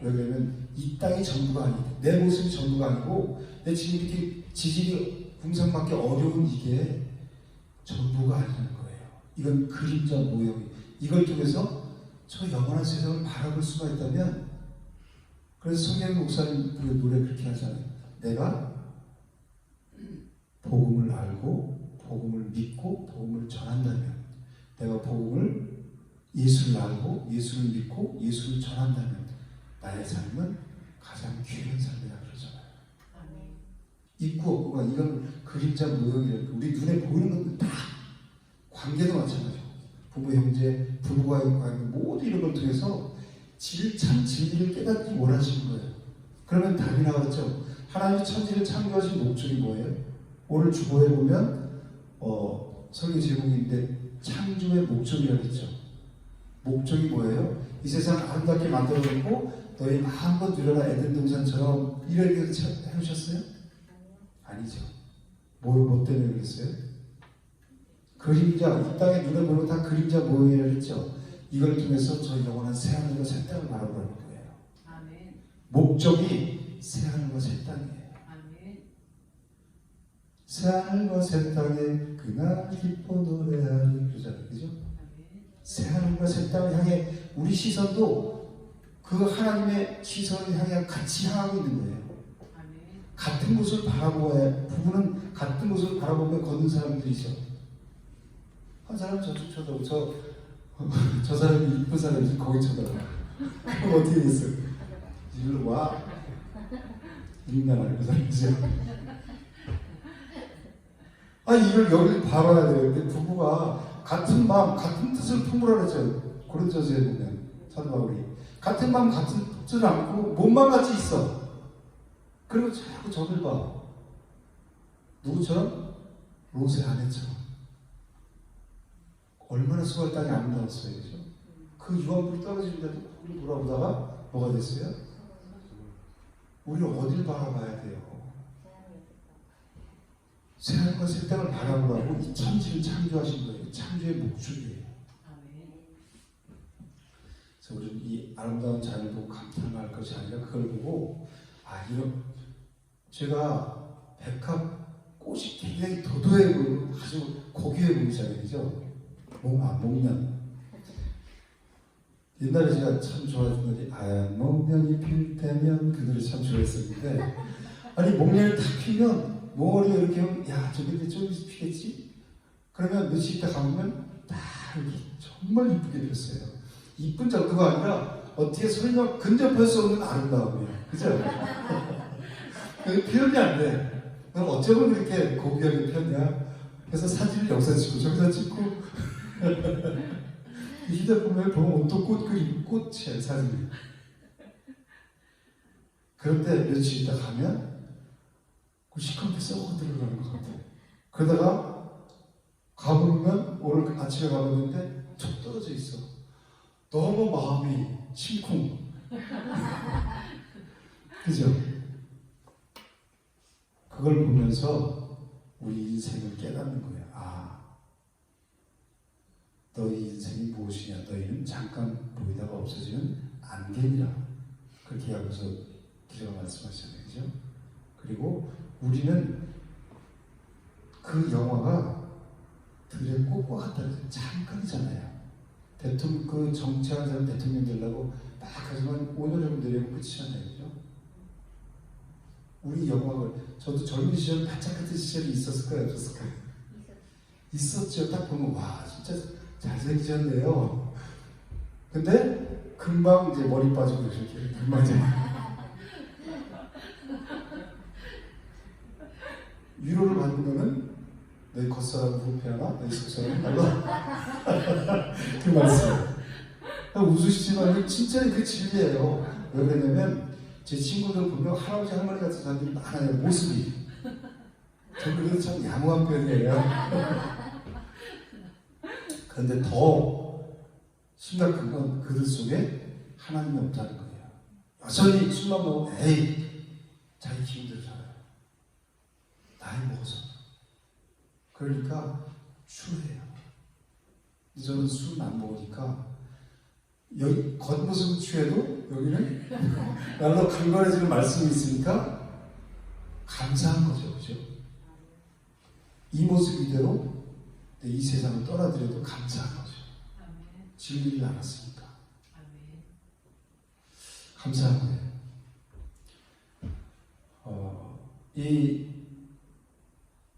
왜냐면 이 땅이 전부가 아니고 내 모습이 전부가 아니고 내 지금 이렇게 지질이 궁상맞기 어려운 이게 전부가 아니라는 거예요. 이건 그림자 모형. 이걸 통해서 저 영원한 세상을 바라볼 수가 있다면, 그래서 성경 목사님 그 노래 그렇게 하잖아요. 내가 복음을 알고 복음을 믿고 복음을 전한다면, 내가 복음을 예수를 알고 예수를 믿고 예수를 전한다면 나의 삶은 가장 귀한 삶이라 그러잖아요. 있고 없고가 이건 그림자 모형이라고. 우리 눈에 보이는 것들 다, 관계도 마찬가지고 부부 형제 부부와의 관계 모두 이런 걸 통해서 참 진리를 깨닫기 원하시는 거예요. 그러면 답이 나왔죠. 하나님이 천지를 창조하신 목적이 뭐예요? 오늘 주보에 보면 설교 제목인데 창조의 목적이라고 했죠. 목적이 뭐예요? 이 세상 아름답게 만들어놓고 너희 마음껏 누려라 에덴 동산처럼 이렇게 해주셨어요? 아니죠. 뭐 때문에 그랬어요? 그림자, 이 땅에 눈에 보는 다 그림자 모형이라고 했죠. 이걸 통해서 저 영원한 새하늘과 새 땅을 바라보는 거예요. 아멘. 목적이 새하늘과 새 땅이에요. 아멘. 새하늘과 새 땅에 그날 기뻐 노래하는 그러잖아요. 그죠? 새하늘과 새 땅을 향해 우리 시선도 그 하나님의 시선을 향해 같이 향하고 있는 거예요. 같은 곳을 바라보아야, 부부는 같은 곳을 바라보며 걷는 사람들이죠. 한 사람은 저쪽 쳐다보고 저 사람이 이쁜 사람이지 거기 쳐다봐. 그럼 어떻게 됐어요? 일로 와. 인간아 그 사람이죠. 아니 이걸 여기를 바라봐야 돼요. 근데 부부가 같은 마음 같은 뜻을 품으라 그랬죠. 고린도서에 보면 사도 바울이 같은 마음 같은 뜻을 안고 몸만 같이 있어. 그리고 자꾸 저들 봐. 누구처럼? 롯의 아내처럼. 얼마나 수월 땅이 아름다웠어요. 그죠? 그 유황불이 떨어지는데도 우리 돌아보다가 뭐가 됐어요? 우리 어딜 바라봐야 돼요? 새하늘과 새 땅을 바라보라고 이 천지를 창조하신 거예요. 창조의 목적이에요. 그래서 우리는 이 아름다운 자연을 보고 감탄할 것이 아니라 그걸 보고 이런 제가 백합 꽃이 굉장히 도도해 보이고 아주 고귀해 보이잖아요. 그죠? 목련. 옛날에 제가 참 좋아했던 노래 목련이 필 때면 그 노래 참 좋아했었는데 아니 목련이 딱 피면 몽어리가 이렇게 하면 야 저기 이제 좀 있으면 피겠지? 그러면 며칠 있다 가보면 딱 이렇게 정말 이쁘게 폈어요. 이쁜 정도가 아니라 어떻게 설명 근접할 수 없는 아름다움이에요. 그죠? 표현이 안 돼. 그럼 어쩌면 그렇게 고귀하게 폈냐? 그래서 사진을 여기서 찍고 저기서 찍고 휴대폰에 보면 온통 꽃 그림, 꽃이야 사진이. 그런데 며칠 있다 가면 그 시커멓게 썩어 들어가는 것 같아. 그러다가 가보면 오늘 아침에 가봤는데 툭 떨어져 있어. 너무 마음이 심쿵. 그죠? 그걸 보면서 우리 인생을 깨닫는 거야. 너희 인생이 무엇이냐? 너희는 잠깐 보이다가 없어지는 안개니라. 그렇게 하면서 기자가 말씀하셨잖아요. 그죠? 그리고 우리는 그 영화가 들에 꽃과 같다는 잠깐이잖아요. 대통령, 그 정치하는 사람 대통령 되려고 막 하지만 5년 정도 내려면 끝이잖아요. 그죠? 우리 영화를, 저도 젊은 시절 바짝 같은 시절이 있었을까요? 없었을까요? 있었죠. 딱 보면, 와, 진짜 잘생기셨네요. 근데 금방 이제 머리 빠지고 이렇게 금방 이제 위로를 받으면은 너희 겉사람 부패하나? 너희 속사람 달라? 그 말씀. 웃으시지만 진짜 그 진리예요. 왜 그러냐면 제 친구들 보면 할아버지 할머니 같은 사람들이 많아요. 모습이. 저 그래도 참 양호한 편이에요. 그런데 더 심각한 건 그들 속에 하나님이 없다는 거예요. 여전히 술만 먹으면 자기 기분대로 살아요. 나이 먹어서. 그러니까 추해요. 저는 술은 안 먹으니까 여기 겉모습은 취해도 여기는 날로 강건해지는 말씀이 있으니까 감사한 거죠. 그죠? 이 모습 이대로 이 세상을 떠나더라도 감사한 거죠. 진리를 알았으니까. 감사한 거예요. 이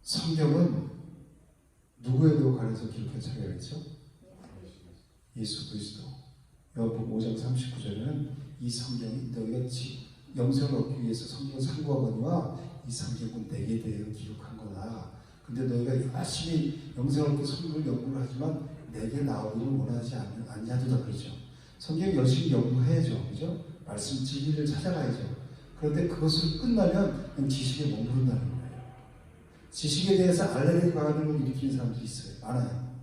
성경은 누구에도 관해서 기록한 책이겠죠? 예수 그리스도. 요한복음 5장 39절에는 이 성경이 너희가 영생을 얻기 위해서 성경을 상고하거니와 이 성경은 내게 대하여 기록한 거다. 근데 너희가 열심히 영생을 얻기 성경을 연구를 하지만 내게 나오기를 원하지 않냐도다 그러죠. 성경 열심히 연구해야죠. 그죠? 말씀 진리를 찾아가야죠. 그런데 그것을 끝나면 그냥 지식에 머무른다는 거예요. 지식에 대해서 알레르기 반응을 일으키는 사람들이 있어요. 많아요.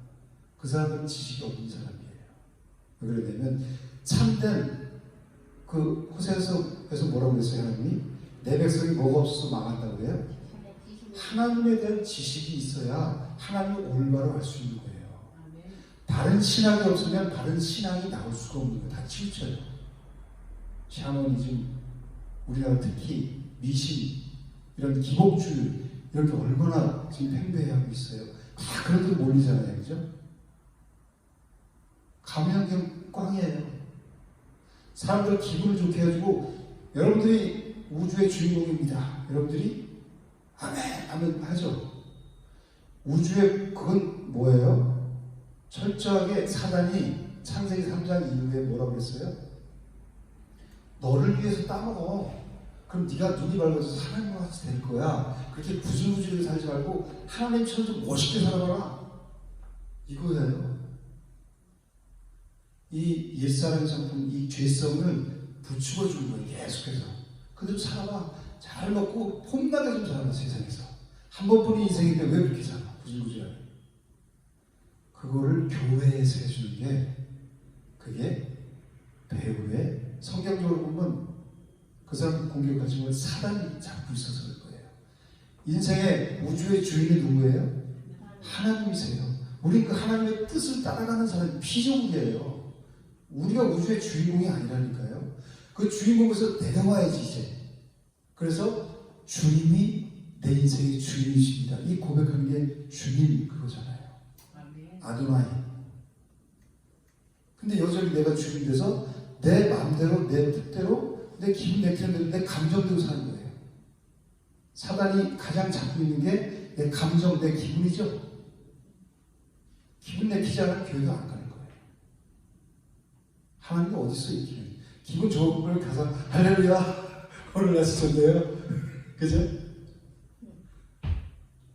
그 사람은 지식이 없는 사람이에요. 왜 그러냐면 참된 그 호세아서에서 뭐라고 그랬어요? 하나님이 내 백성이 뭐가 없어서 망한다고 해요? 하나님에 대한 지식이 있어야 하나님을 올바로 알 수 있는 거예요. 다른 신학이 없으면 다른 신앙이 나올 수가 없는 거예요. 다 치우쳐요. 샤머니즘, 우리나라 특히 미신, 이런 기복주의 이런 게 얼마나 지금 팽배하고 있어요. 다 그런 데 몰리잖아요. 그죠? 감염경 꽝이에요. 사람들 기분을 좋게 해가지고 여러분들이 우주의 주인공입니다. 여러분들이 아멘 아멘 하죠. 우주의 그건 뭐예요? 철저하게 사단이 창세기 3장 이후에 뭐라고 했어요? 너를 위해서 따먹어. 그럼 네가 눈이 밝아서 하나님과 같이 될 거야. 그렇게 구질구질하게 살지 말고 하나님처럼 좀 멋있게 살아봐라. 이거예요. 이 옛사람의 상품, 이 죄성을 부추겨 주는 거예요. 계속해서. 그대로 살아봐. 잘 먹고 폼나게 좀 살아봐. 세상에서. 한 번뿐인 인생인데 왜 그렇게 살아? 구질구질하게. 그거를 교회에서 해주는 게 그게 배우의 성경적으로 보면 그 사람 공격하신 건 사단이 잡고 있어서 그럴 거예요. 인생의 우주의 주인이 누구예요? 하나님이세요. 우리 그 하나님의 뜻을 따라가는 사람이 피조물이에요. 우리가 우주의 주인공이 아니라니까요. 그 주인공에서 내려와야지 이제. 그래서 주님이 내 인생의 주인이십니다. 이 고백하는 게 주님 그거잖아요. 아도나이. 근데 여전히 내가 주인 돼서 내 마음대로 내 뜻대로 내 기분 내키는 대로 내 감정대로 사는 거예요. 사단이 가장 잡고 있는 게 내 감정, 내 기분이죠. 기분 내키지 않으면 교회도 안 가는 거예요. 하나님이 어디 있어 있기는. 기분 좋은 걸 가서 할렐루야 오늘 날씨 좋네요. 그죠?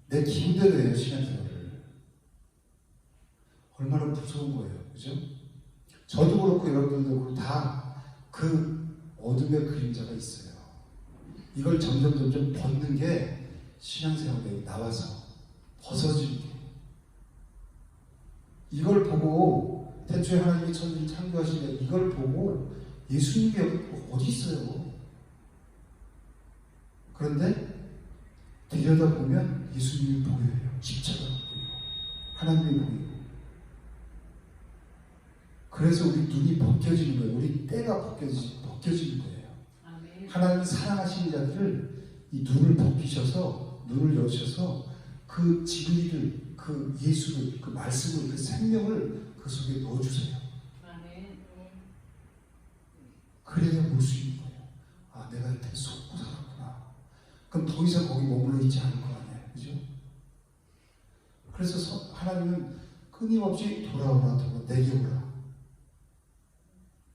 내 기분대로 해요. 시간대로를. 얼마나 무서운 거예요. 그죠? 저도 그렇고 여러분들도 그렇고 다 그 어둠의 그림자가 있어요. 이걸 점점 벗는 게 신앙생활에 나와서 벗어지는 게. 이걸 보고 태초에 하나님이 천지를 창조하시는데 이걸 보고 예수님이 어디 있어요? 그런데 들여다보면 예수님이 보여요. 십자가가 보이고 하나님이 보이고. 그래서 우리 눈이 벗겨지는 거예요. 우리 때가 벗겨지는 거예요. 아멘. 하나님이 사랑하시는 자들을 이 눈을 벗기셔서 눈을 여셔서 그 진리를, 그 예수를, 그 말씀을, 그 생명을 그 속에 넣어주세요. 아멘. 그래야 볼 수 있는 거예요. 아, 내가 이때 속고 살았구나. 그럼 더 이상 거기 머물러 있지 않을 거 아니에요. 그죠? 그래서 하나님은 끊임없이 돌아오라, 내게 오라.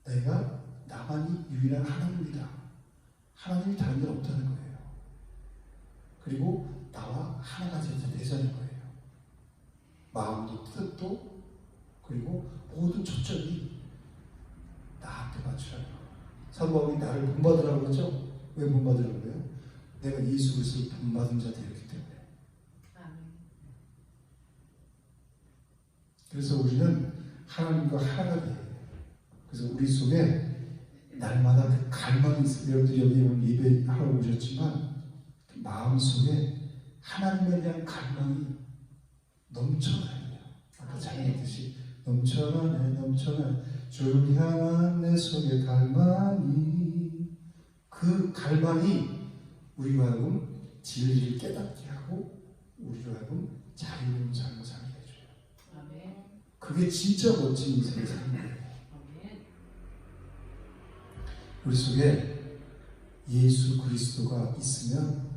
내가 나만이 유일한 하나님이다. 하나님이 다른 데 없다는 거예요. 그리고 나와 하나가 되자는 거예요. 마음도 뜻도 그리고 모든 초점이 나한테 맞추라는 거예요. 사도 바울이 나를 본받으라고 그러죠? 왜 본받으라고 그래요? 내가 예수 그리스도를 본받은 자 되었기 때문에. 그래서 우리는 하나님과 하나가 돼요. 그래서 우리 속에 날마다 그 갈망이 있어요. 여러분들이 여기 오늘 예배하러 오셨지만 그 마음속에 하나님에 대한 갈망이 넘쳐나요. 아까 찬양했듯이 넘쳐나네 넘쳐나 주를 향한 내 속의 갈망이 그 갈망이 우리로 하여금 진리를 깨닫게 하고 우리로 하여금 자유로운 삶을 살게 해줘요. 아멘. 그게 진짜 멋진 인생의 삶이에요. 아멘. 우리 속에 예수 그리스도가 있으면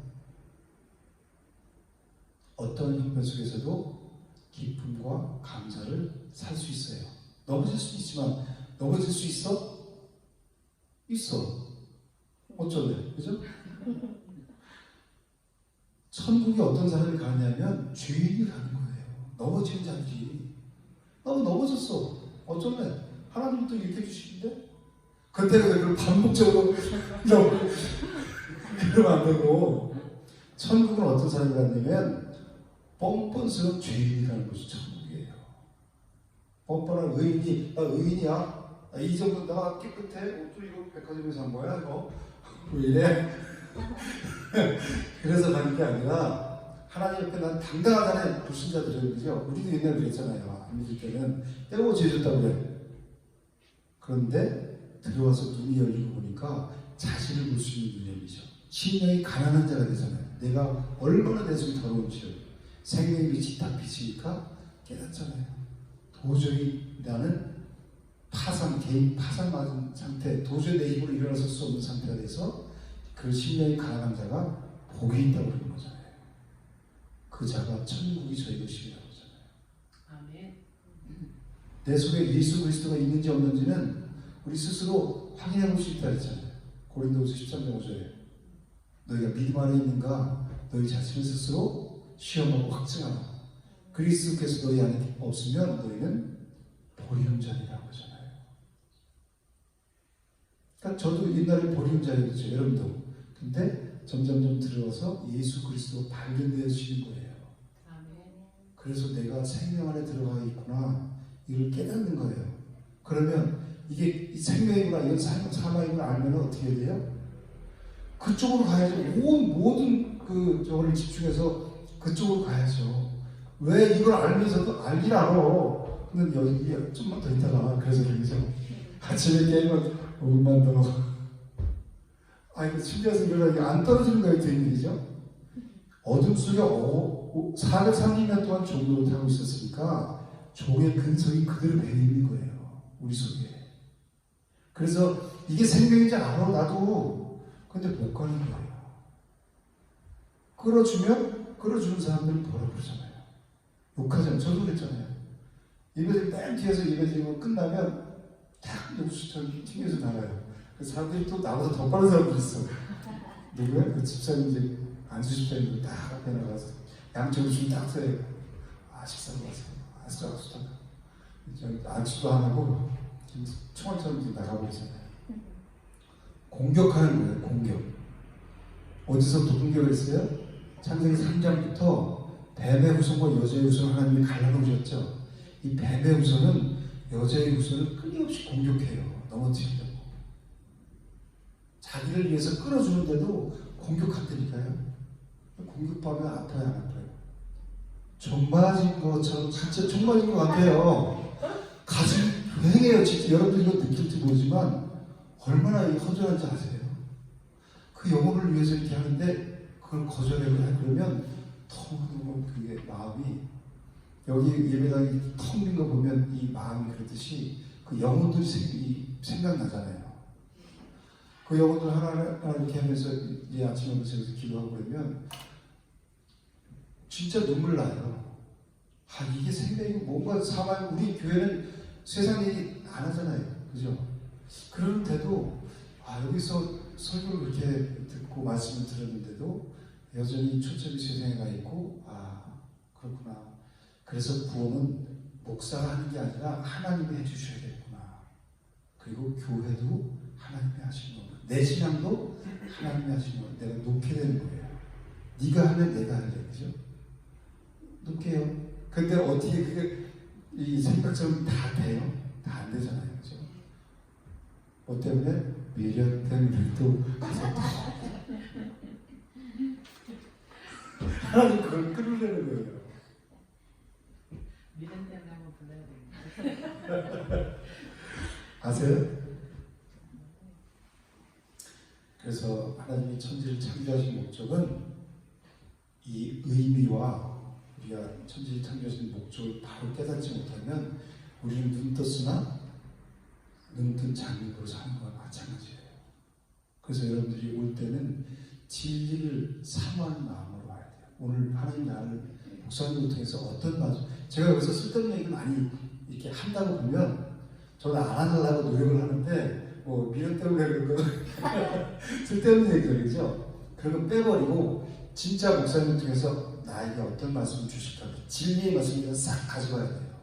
어떤 형편 속에서도 기쁨과 감사를 살 수 있어요. 넘어질 수 있지만 넘어질 수 있어? 있어. 어쩌래? 그죠? 천국에 어떤 사람이 가냐면 죄인이 가는 거예요. 넘어지는 자들이. 너무 넘어졌어. 어쩌래? 하나님도 이렇게 해주시는데? 그때는 그걸 반복적으로 그러면 안 되고 천국은 어떤 사람이 가냐면 뻔뻔스러운 죄인이 가는 곳이 천국이에요. 뻔뻔한 의인이 나 의인이야. 이 정도 나 깨끗해. 또 이거 백화점에서 산 거야 이거. 왜 이래? 그래서 가는 게 아니라 하나님 옆에 난 당당하다는 불신자들은 그죠? 우리도 옛날에 그랬잖아요. 안 믿을 때는 내가 뭐 죄졌다고 그래. 그런데 들어와서 눈이 열리고 보니까 자신을 볼 수 있는 눈이죠. 심령이 가난한 자가 되잖아요. 내가 얼마나 내 속이 더러운지를 생명의 빛이 딱 비치니까 깨닫잖아요. 도저히 나는 개인 파산 맞은 상태, 도저히 내 힘으로 일어나설 수 없는 상태가 돼서 그 심령이 가난한 자가 복이 있다고 그러는 거잖아요. 그 자가 천국이 저희 것이라고 하잖아요. 아멘. 내 속에 예수 그리스도가 있는지 없는지는 우리 스스로 확인해 볼 수 있다 했잖아요. 고린도후서 13장 5절에 너희가 믿음 안에 있는가 너희 자신을 스스로 시험하고 확증하라. 그리스도께서 너희 안에 없으면 너희는 버리는 자리라고 하잖아요. 그러니까 저도 옛날에 버리는 자리였죠. 여러분도. 근데 점점점 들어와서 예수 그리스도 발견되어지는 거예요. 아멘. 그래서 내가 생명 안에 들어가 있구나 이걸 깨닫는 거예요. 그러면 이게 생명이구나 이건 사망이구나 알면 어떻게 해야 돼요? 그쪽으로 가야죠. 모든 그 저거를 집중해서 그쪽으로 가야죠. 왜 이걸 알면서도 알긴 알아. 근데 여기 좀만 더 있다가 그래서 그러죠. 아침에 깨면 5분만 더. 이거 침대에서 그러다 안 떨어지는 거예요. 되는 어둠 속에 430년 동안 종로를 타고 있었으니까 종의 근성이 그대로 배어 있는 거예요. 우리 속에. 그래서 이게 생명인지 알아 나도. 근데 못 가는 거예요. 끌어주는 사람들은 뭐라 그러잖아요. 욕하잖아요. 저도 그랬잖아요. 예배드리고 맨 뒤에서 예배드리고 끝나면 딱 욕수처럼 튕겨서 나가요. 그 사람들이 또 나보다 더 빠른 사람들이 있어. 누구야? 그 집사님 이제 안수 집사님들 딱 앞에 나가서 양쪽으로 딱 서요. 식사로 가세요. 좋다. 안수도 안 하고 총알처럼 나가고 있잖아요. 공격하는 거예요. 공격. 어디서부터 공격을 했어요? 창세기 3장부터 뱀의 후손과 여자의 후손을 하나님이 갈라놓으셨죠. 이 뱀의 후손은 여자의 후손을 끊임없이 공격해요. 넘어뜨리려고. 자기를 위해서 끌어주는데도 공격한다니까요. 공격받으면 아파요, 안 아파요? 종 맞은 것처럼 진짜 종 맞은 것 같아요. 가슴이 휑해요. 진짜 여러분들 이거 느낄지 모르지만 얼마나 허전한지 아세요? 그 영혼을 위해서 이렇게 하는데 그걸 거절해야 그러면 너무너무 그게 마음이 여기 예배당이 텅 빈 거 보면 이 마음이 그렇듯이 그 영혼들이 생각나잖아요. 그 영혼들 하나하나 이렇게 하면서 이제 아침에 여기서 기도하고 그러면 진짜 눈물 나요. 이게 생명이고 뭔가 사망 우리 교회는 세상 얘기 안 하잖아요. 그죠? 그런데도 여기서 설교를 그렇게 듣고 말씀을 들었는데도 여전히 초점이 세상에 가 있고 그렇구나. 그래서 구원은 목사가 하는 게 아니라 하나님이 해주셔야 되겠구나. 그리고 교회도 하나님이 하시는 거고 내 신앙도 하나님이 하시는 거고 내가 놓게 되는 거예요. 네가 하면 내가 할래. 그죠? 놓게요. 근데 어떻게 그게 이 생각처럼 다 돼요? 다 안 되잖아요. 그죠? 뭐 때문에? 미련 때문에 또 하나님 그걸 끌어내는 거예요. 미련 때문에 한번 불러야 되겠다. 아세요? 그래서 하나님이 천지를 창조하신 목적은 이 의미와 우리가 천지를 창조하신 목적을 바로 깨닫지 못하면 우리는 눈 떴으나 눈 뜬 장님으로 사는 거와 마찬가지예요. 그래서 여러분들이 올 때는 진리를 사모하는 마음으로 와야 돼요. 오늘 하나님 나를 목사님을 통해서 어떤 말씀, 제가 여기서 쓸데없는 얘기를 많이 이렇게 한다고 보면 저는 안 하려고 노력을 하는데 뭐 미련 때문에 그런 거 쓸데없는 얘기죠. 그런 거 빼버리고 진짜 목사님을 통해서 나에게 어떤 말씀을 주실까, 진리의 말씀을 싹 가져가야 돼요.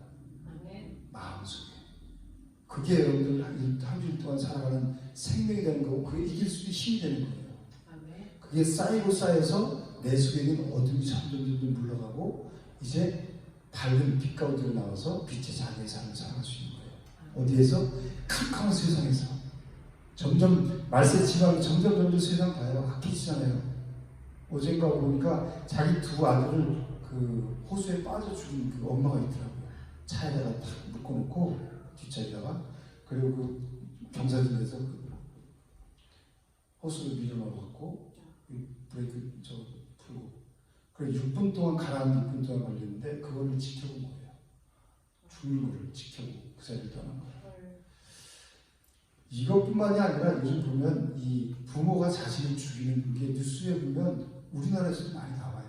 마음속에. 그게 여러분들 한 주일 동안 살아가는 생명이 되는 거고, 그게 이길 수 있는 힘이 되는 거예요. 그게 쌓이고 쌓여서 내 속에 있는 어둠이 점점 물러가고 이제 밝은 빛 가운데로 나와서 빛의 자녀의 삶을 살아갈 수 있는 거예요. 어디에서? 캄캄한 세상에서. 점점 말세 지방이 점점 세상 봐요. 악해지잖아요. 어젠가 보니까 자기 두 아들을 그 호수에 빠져 죽인 그 엄마가 있더라고요. 차에다가 탁 묶어놓고 뒷자리다가, 그리고 그 경사진에서 그 호수를 밀어넣어갖고 브레이크 저 풀고, 그래 6분 동안 가라앉는 6분 동안 걸렸는데 그거를 지켜본 거예요. 죽는 거를 지켜보고 그 자리를 떠난 거예요. 이것뿐만이 아니라 요즘 보면 이 부모가 자신을 죽이는 게 뉴스에 보면 우리나라에서도 많이 나와요.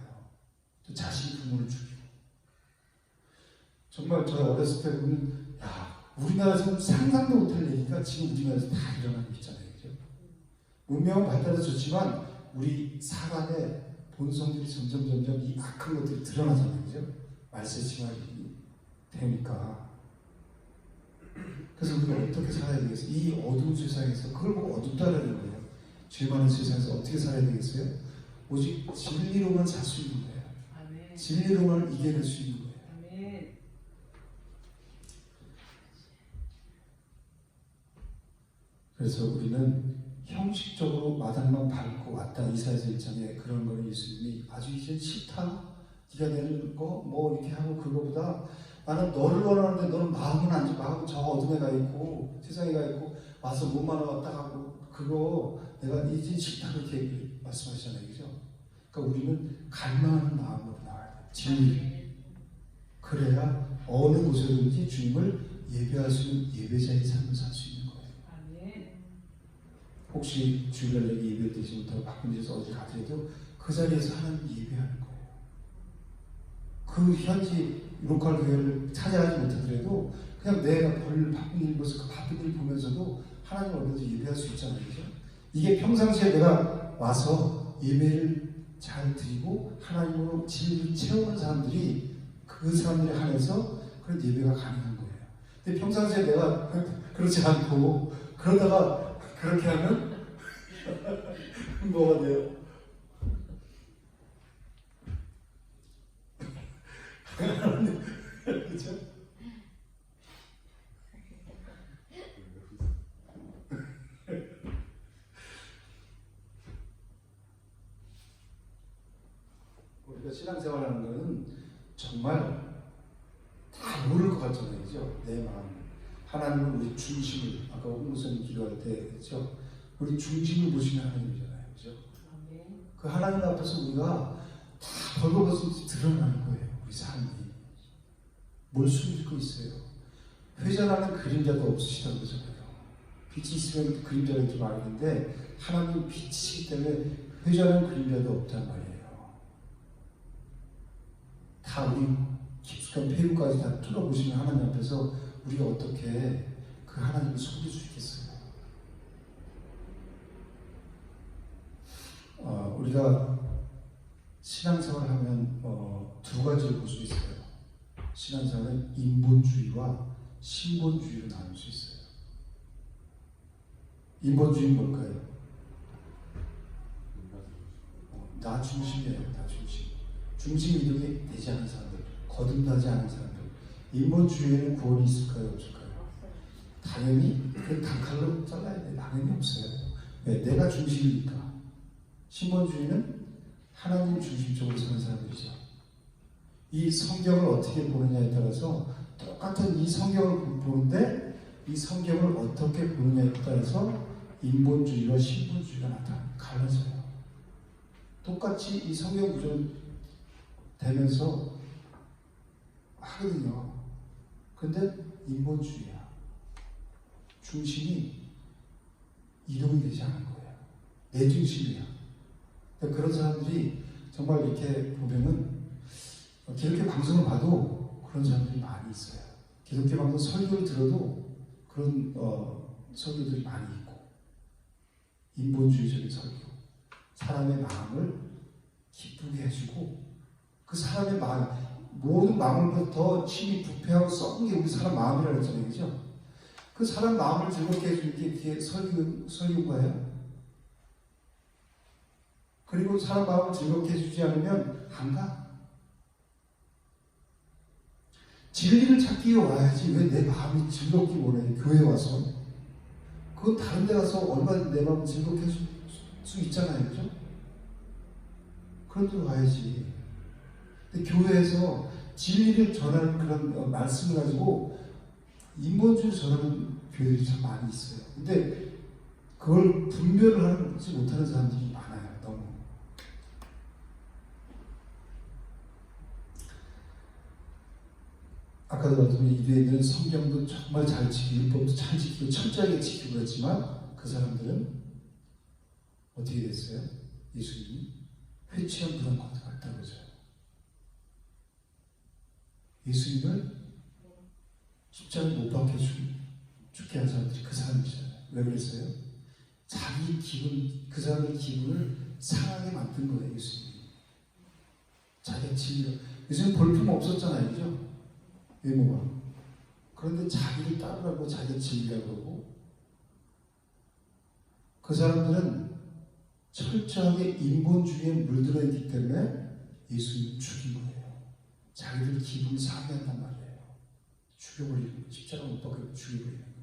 또 자신이 부모를 죽이고. 정말 저 어렸을 때 보면 야, 우리나라에서는 상상도 못할 얘기가 지금 우리나라에서 다 일어나고 있잖아요. 그죠? 문명은 발달해졌지만 우리 사람의 본성들이 점점 이 악한 것들이 드러나잖아요. 그죠? 말세지막이 되니까. 그래서 우리가 어떻게 살아야 되겠어요? 이 어두운 세상에서 그걸 보고 어둡다라는 거예요. 죄 많은 세상에서 어떻게 살아야 되겠어요? 오직 진리로만 살 수 있는 거예요. 아멘. 진리로만 이겨낼 수 있는 거예요. 아멘. 그래서 우리는 형식적으로 마당만 밟고 왔다. 이사야서 1장에 그런 거는 예수님이 아주 이제 싫다. 네가 내는 거 뭐 이렇게 하고 그거보다 나는 너를 원하는데 너는 마음은 안 줘. 마음은 저 어둠에 가 있고 세상에 가 있고 와서 몸만 왔다 하고 그거 내가 이제 싫다 그렇게 말씀하시잖아요. 그죠? 그러니까 우리는 갈망하는 마음으로 나와야 돼요. 진리. 그래야 어느 곳에든지 주님을 예배할 수 있는 예배자의 삶을 살 수 있는 거예요. 혹시 주일날 예배 되지 못하고 바쁜 데서 어디 가더라도 그 자리에서 하나님 예배하는 거예요. 그 현지 로컬 교회를 찾아가지 못하더라도 그냥 내가 바쁜 일 보면서 그 바쁜 일 보면서도 하나님 얼마든지 예배할 수 있잖아요. 그죠? 이게 평상시에 내가 와서 예배를 잘 드리고 하나님으로 진리를 채우는 사람들이 그 사람들에 한해서 그런 예배가 가능한 거예요. 근데 평상시에 내가 그렇지 않고 그러다가 그렇게 하면 뭐가 돼요? 그렇죠? 우리가 신앙생활하는 거는 정말 다 모를 것 같잖아요, 그죠? 내 마음. 하나님은 우리 중심을, 아까 홍무선님 기도할 때 그렇죠? 우리 중심을 보시는 하나님이잖아요, 그죠? 그 하나님 앞에서 우리가 다 벌거벗은 드러나는 거예요, 우리 삶이. 뭘 숨기고 있어요? 회전하는 그림자도 없으시다고 그러잖아요. 빛이 있으면 그림자가 있지 말는데 하나님은 빛이시기 때문에 회전하는 그림자도 없단 말이에요. 다 우리 깊숙한 폐부까지 다 뚫어보시는 하나님 앞에서 우리가 어떻게 그 하나님을 속일 수 있겠어요? 우리가 신앙생활을 하면 두 가지를 볼 수 있어요. 신앙생활은 인본주의와 신본주의로 나눌 수 있어요. 인본주의는 뭘까요? 나 중심이에요. 나 중심. 중심 이동이 되지 않은 사람들, 거듭나지 않은 사람들. 인본주의에는 구원이 있을까요? 없을까요? 당연히 그 단칼로 잘라야 돼. 당연히 없어요. 왜? 내가 중심이니까. 신본주의는 하나님 중심적으로 사는 사람들이죠. 이 성경을 어떻게 보느냐에 따라서 똑같은 이 성경을 보는데 이 성경을 어떻게 보느냐에 따라서 인본주의와 신본주의가 갈라져요. 똑같이 이 성경 구조는 되면서 하거든요. 근데 인본주의야. 중심이 이동이 되지 않은 거예요. 내 중심이야. 그러니까 그런 사람들이 정말 이렇게 보면은 기독교 방송을 봐도 그런 사람들이 많이 있어요. 기독교 방송 설교를 들어도 그런 설교들이 많이 있고, 인본주의적인 설교, 사람의 마음을 기쁘게 해주고, 그 사람의 마음, 모든 마음으로부터 힘이 부패하고 썩은 게 우리 사람 마음이라고 했잖아요, 그죠? 그 사람 마음을 즐겁게 해주는 게 그게 설교가예요. 그리고 사람 마음을 즐겁게 해주지 않으면 안 가. 진리를 찾기 위해 와야지 왜 내 마음이 즐겁게 원해? 교회에 와서. 그건 다른 데 가서 얼마나 내 마음을 즐겁게 해줄 수 있잖아요, 그죠? 그런 데로 가야지. 근데 교회에서 진리를 전하는 그런 말씀을 가지고 인본주의를 전하는 교회들이 참 많이 있어요. 근데 그걸 분별을 하지 못하는 사람들이 많아요, 너무. 아까도 말했지만 유대인들은 성경도 정말 잘 지키고 율법도 잘 지키고 철저하게 지키고 그랬지만 그 사람들은 어떻게 됐어요? 예수님이 회취한 그런 것도 같다고 그러죠. 예수님을 십자가에 못 박혀 죽게 한 사람들이 그 사람이잖아요. 왜 그랬어요? 자기 기분, 그 사람의 기분을 상하게 만든 거예요, 예수님이. 자기 진리가. 예수님 볼품 없었잖아요, 그죠? 외모가. 그런데 자기를 따르라고 자기 진리라고 그러고, 그 사람들은 철저하게 인본주의에 물들어 있기 때문에 예수님을 죽인 거예요. 자기들 기분을 상하게 한단 말이에요. 죽여버리고, 십자가 못 박혀 죽여버리는 거예요.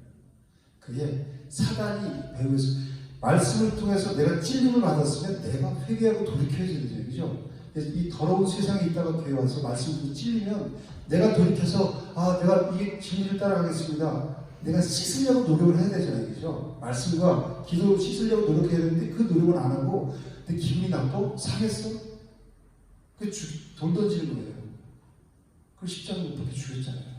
그게 사단이 배후에서 말씀을 통해서 내가 찔림을 받았으면 내가 회개하고 돌이켜야 되는 거죠. 이 더러운 세상에 있다가 교회 와서 말씀을 찔리면 내가 돌이켜서 내가 이 진리를 따라가겠습니다. 내가 씻으려고 노력을 해야 되잖아요, 그죠? 말씀과 기도로 씻으려고 노력해야 되는데 그 노력을 안 하고 내 기분이 나빠? 상했어? 돈 던지는 거예요. 그 십자가 못 박혀 죽였잖아요.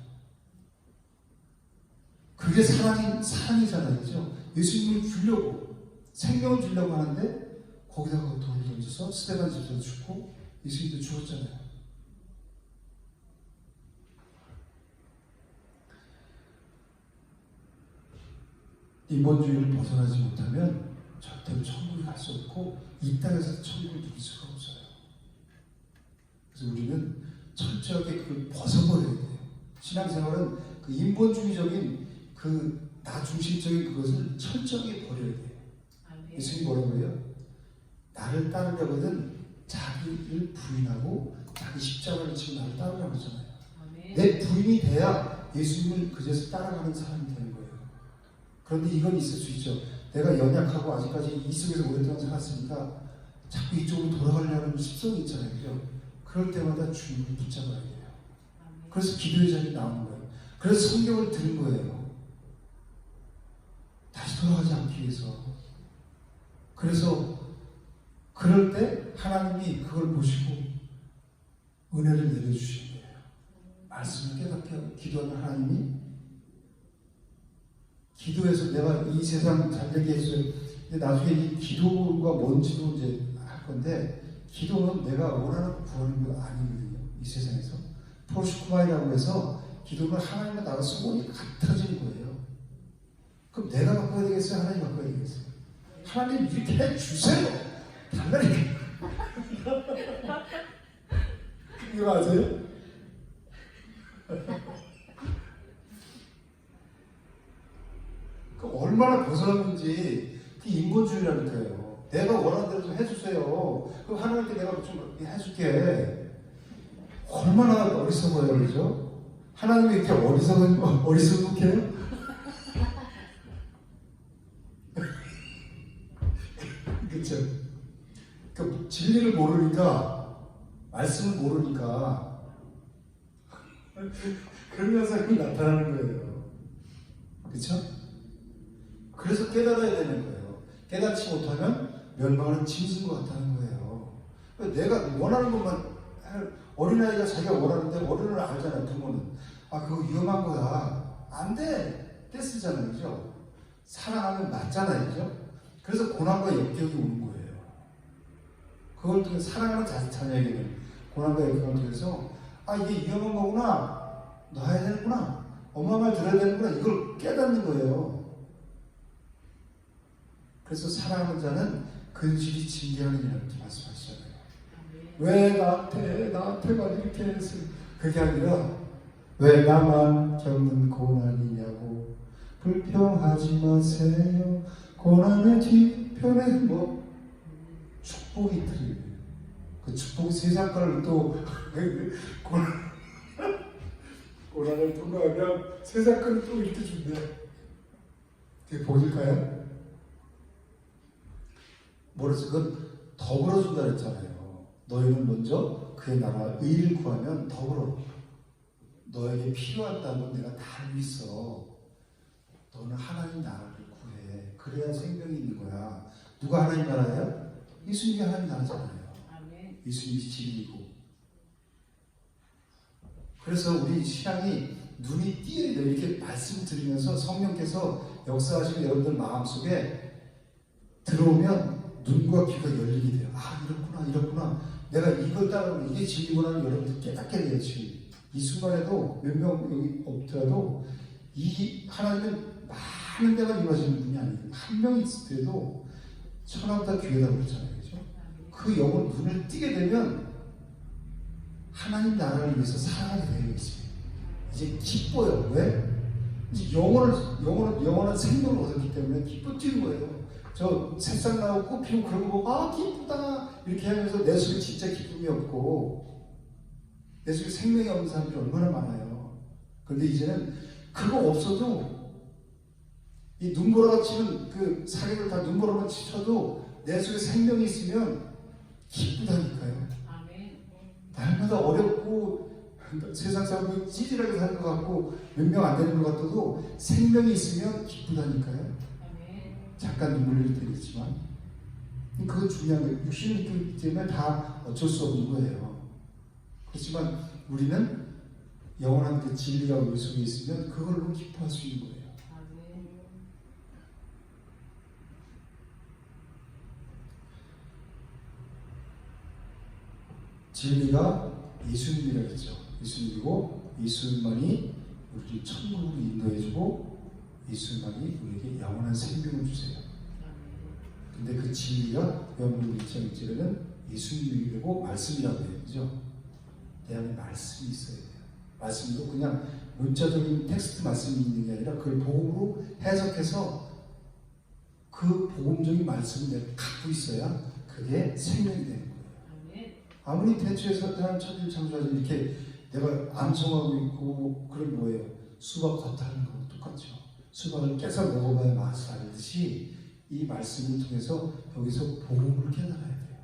그게 사랑이잖아요, 그죠? 예수님을 주려고, 생명을 주려고 하는데 거기다가 돈을 던져서 스테반 집사도 죽고 예수님도 죽었잖아요. 인본주의를 벗어나지 못하면 절대로 천국에 갈 수 없고 이 땅에서 천국을 누릴 수가 없어요. 그래서 우리는 철저하게 그걸 벗어버려야 돼요. 신앙생활은 그 인본주의적인 그 나 중심적인 그것을 철저하게 버려야 돼요. 예수님이 뭐라고 해요? 나를 따르려거든 자기를 부인하고 자기 십자가를 지고 나를 따르라고 하잖아요. 내 부인이 돼야 예수님을 그제서 따라가는 사람이 되는 거예요. 그런데 이건 있을 수 있죠. 내가 연약하고 아직까지 이 속에서 오랫동안 살았으니까 자꾸 이쪽으로 돌아가려는 습성이 있잖아요. 그죠? 그럴 때마다 주님을 붙잡아야 돼요. 그래서 기도의 자리에 나오는 거예요. 그래서 성경을 들은 거예요. 다시 돌아가지 않기 위해서. 그래서 그럴 때 하나님이 그걸 보시고 은혜를 내려주시는 거예요. 말씀을 깨닫게 하고 기도하는 하나님이 기도해서 내가 이 세상 잘 되게 해줘요. 근데 나중에 이 기도가 뭔지도 이제 할 건데 기도는 내가 원하는 구하는 거 아니거든요. 이 세상에서. 포르시쿠마이라고 해서 기도는 하나님과 나가 소원이 같아지는 거예요. 그럼 내가 바꿔야 되겠어요? 하나님 바꿔야 되겠어요? 하나님 이렇게 해주세요! 달라니까. 이거 아세요? 그 얼마나 벗어났는지 그 인본주의라니까요. 내가 원하는 대로 좀 해주세요. 그럼 하나님께 내가 좀 해줄게. 얼마나 어리석어요, 그죠? 하나님이 이렇게 어리석해요? 그렇죠. 그 진리를 모르니까, 말씀을 모르니까 그런 현상이 나타나는 거예요. 그렇죠? 그래서 깨달아야 되는 거예요. 깨닫지 못하면 멸망하는 짐승과 같다는 거예요. 내가 원하는 것만 어린아이가 자기가 원하는데 어른을 알잖아요. 부모는 그거 위험한 거야. 안 돼. 떼쓰잖아요. 그죠? 사랑하면 맞잖아요. 그죠? 그래서 고난과 역경이 오는 거예요. 그걸 통해 사랑하는 자녀에게는 고난과 역경을 통해서 이게 위험한 거구나. 놔야 되는구나. 엄마 말 들어야 되는구나. 이걸 깨닫는 거예요. 그래서 사랑하는 자는 근실이 징계하느니라 이렇게 말씀하시잖아요. 왜 나한테만 이렇게 해서 그게 아니라 왜 나만 겪는 고난이냐고 불평하지 마세요. 고난의 뒤편에 축복이 있더래요. 그 축복이 세상 거를 또 고난을 통과하면 세상 거를 또 이렇게 준대. 그게 복일까요? 뭐라서 그건 더불어 준다 그랬잖아요. 너희는 먼저 그의 나라 의를 구하면 더불어. 너에게 필요한 답은 내가 다 알고 있어. 너는 하나님 나라를 구해. 그래야 생명이 있는 거야. 누가 하나님 나라예요? 예수님이 하나님 나라잖아요. 예수님이 진리고. 그래서 우리 신앙이 눈이 띄어야 돼요. 이렇게 말씀 드리면서 성령께서 역사하시는 여러분들 마음속에 들어오면 눈과 귀가 열리게 돼요. 이렇구나. 내가 이걸 따르면 이게 진리구나를 여러분들 깨닫게 돼요. 지금 이 순간에도 몇 명 여기 없더라도 이 하나님은 많은 데가 임하시는 분이 아니에요. 한 명이 있을 때도 천하보다 귀하다고 그랬잖아요. 그죠? 그 영혼 눈을 띄게 되면 하나님 나라를 위해서 살아가게 되어 있어요. 이제 기뻐요. 왜? 이제 영혼은 생명을 얻었기 때문에 기뻐 뛰는 거예요. 저 새싹 나오고 꽃 피우고 그런 거 보고 기쁘다 이렇게 하면서 내 속에 진짜 기쁨이 없고 내 속에 생명이 없는 사람들이 얼마나 많아요. 그런데 이제는 그거 없어도 이 눈보라가 치는 그 사계를 다 눈보라만 치쳐도 내 속에 생명이 있으면 기쁘다니까요. 날마다 어렵고 세상 사람들이 찌질하게 사는 것 같고 몇 명 안 되는 것 같아도 생명이 있으면 기쁘다니까요. 잠깐 눈물 흘릴 때도 있지만 그건 중요한 거예요. 육신을 있기 때문에 다 어쩔 수 없는 거예요. 그렇지만 우리는 영원한 그 진리가 우리 속에 있으면 그걸로 기뻐할 수 있는 거예요. 진리가 예수님이라고 했죠. 예수님이고 예수님만이 우리를 천국으로 인도해주고 예수님만이 우리에게 영원한 생명을 주세요. 근데 그 진리가 요한복음 1장 1절에는 예수님이 되고 말씀이라고 해요. 그죠? 내 안에 말씀이 있어야 돼요. 말씀도 그냥 문자적인 텍스트 말씀이 있는 게 아니라 그걸 복음으로 해석해서 그 복음적인 말씀을 내가 갖고 있어야 그게 생명이 되는 거예요. 아무리 태초에서 태어난 천지를 창조하지 이렇게 내가 암송하고 있고 그런 뭐예요? 수박 겉하는 거 똑같죠. 수박을 깨서 먹어봐야 맛을 알듯이 이 말씀을 통해서 여기서 복음을 깨달아야 돼요.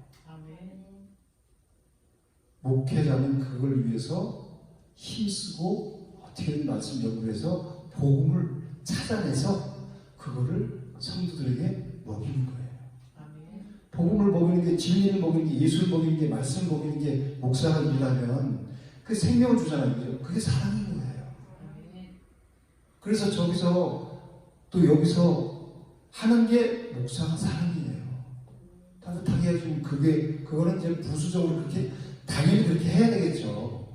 목회자는 그걸 위해서 힘쓰고 어떻게든 말씀 연구해서 복음을 찾아내서 그거를 성도들에게 먹이는 거예요. 복음을 먹이는 게 진리를 먹이는 게 예수를 먹이는 게 말씀을 먹이는 게 목사가 일하면 그 생명을 주잖아요. 그죠? 그게 사랑인 거예요. 그래서 저기서 또 여기서 하는 게 목사가 사랑이에요. 따뜻하게 해주면 그거는 이제 부수적으로 그렇게 당연히 그렇게 해야 되겠죠.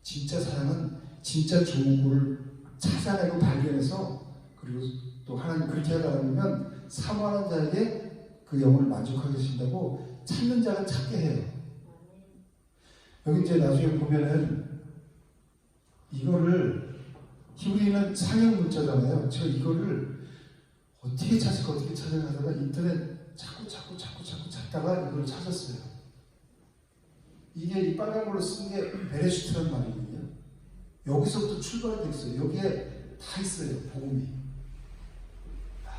진짜 사랑은 진짜 좋은 거를 찾아내고 발견해서 그리고 또 하나님 그렇게 하다 보면 사모하는 자에게 그 영혼을 만족하게 하신다고 찾는 자가 찾게 해요. 여기 이제 나중에 보면은 이거를 히브리는 상형 문자잖아요. 제가 이거를 어떻게 찾아가다가 인터넷 자꾸 찾다가 이걸 찾았어요. 이게 이 빨간 걸로 쓴 게 베레슈트라는 말이거든요. 여기서부터 출발이 됐어요. 여기에 다 있어요. 복음이.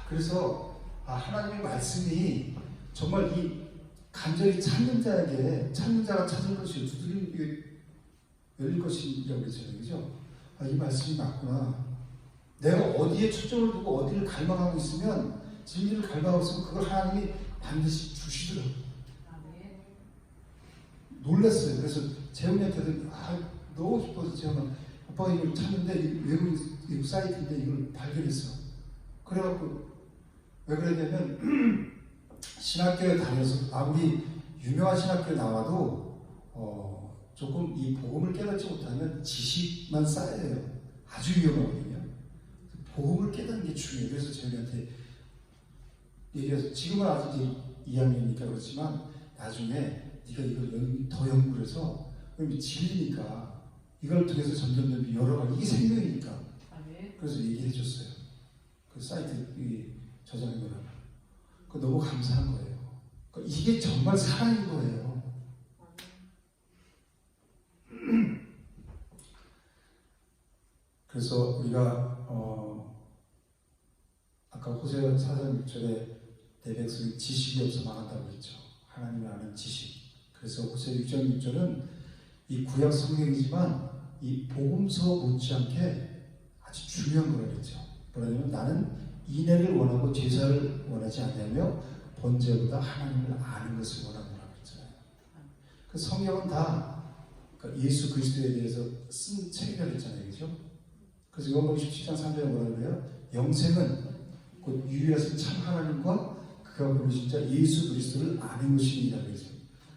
그래서 하나님의 말씀이 정말 이 간절히 찾는 자에게 찾는 자가 찾은 것이 두드리는 게 열릴 것이라고 그랬잖아요. 그죠? 아, 이 말씀이 맞구나. 내가 어디에 초점을 두고 어디를 갈망하고 있으면, 진리를 갈망하고 있으면 그걸 하나님이 반드시 주시더라고요. 놀랐어요. 그래서 재훈이한테도 너무 기뻐서 제가 아빠가 이걸 찾는데 외국 사이트인데 이걸 발견했어. 그래갖고 왜 그랬냐면 신학교에 다녀서 아무리 유명한 신학교에 나와도 조금 이 복음을 깨닫지 못하면 지식만 쌓여요. 아주 위험하거든요. 복음을 깨닫는 게 중요해요. 그래서 저희한테 얘기해서 지금은 아직 2학년이니까 그렇지만 나중에 네가 이걸 더 연구를 해서 진리니까 이걸 통해서 점점 열어가 이게 생명이니까. 그래서 얘기해 줬어요. 그 사이트 저장해 놓으라고. 그 너무 감사한 거예요. 그러니까 이게 정말 사랑인 거예요. 그래서 우리가 아까 호세아 4장 6절에 내 백성이 지식이 없어 망한다고 했죠. 하나님을 아는 지식. 그래서 호세아 6장 6절은 이 구약 성경이지만 이 복음서 못지않게 아주 중요한 거라고 했죠. 뭐냐면 나는 인애를 원하고 제사를 원하지 않냐며 번제보다 하나님을 아는 것을 원한다고 했잖아요. 그 성경은 다 예수 그리스도에 대해서 쓴 책이라고 했잖아요. 그죠? 그래서 요한복음 17장 3절에 뭐라고 그래요? 영생은 곧 유일하신 참 하나님과 그가 부르신 자 예수 그리스도를 아는 것이니라 그랬어요.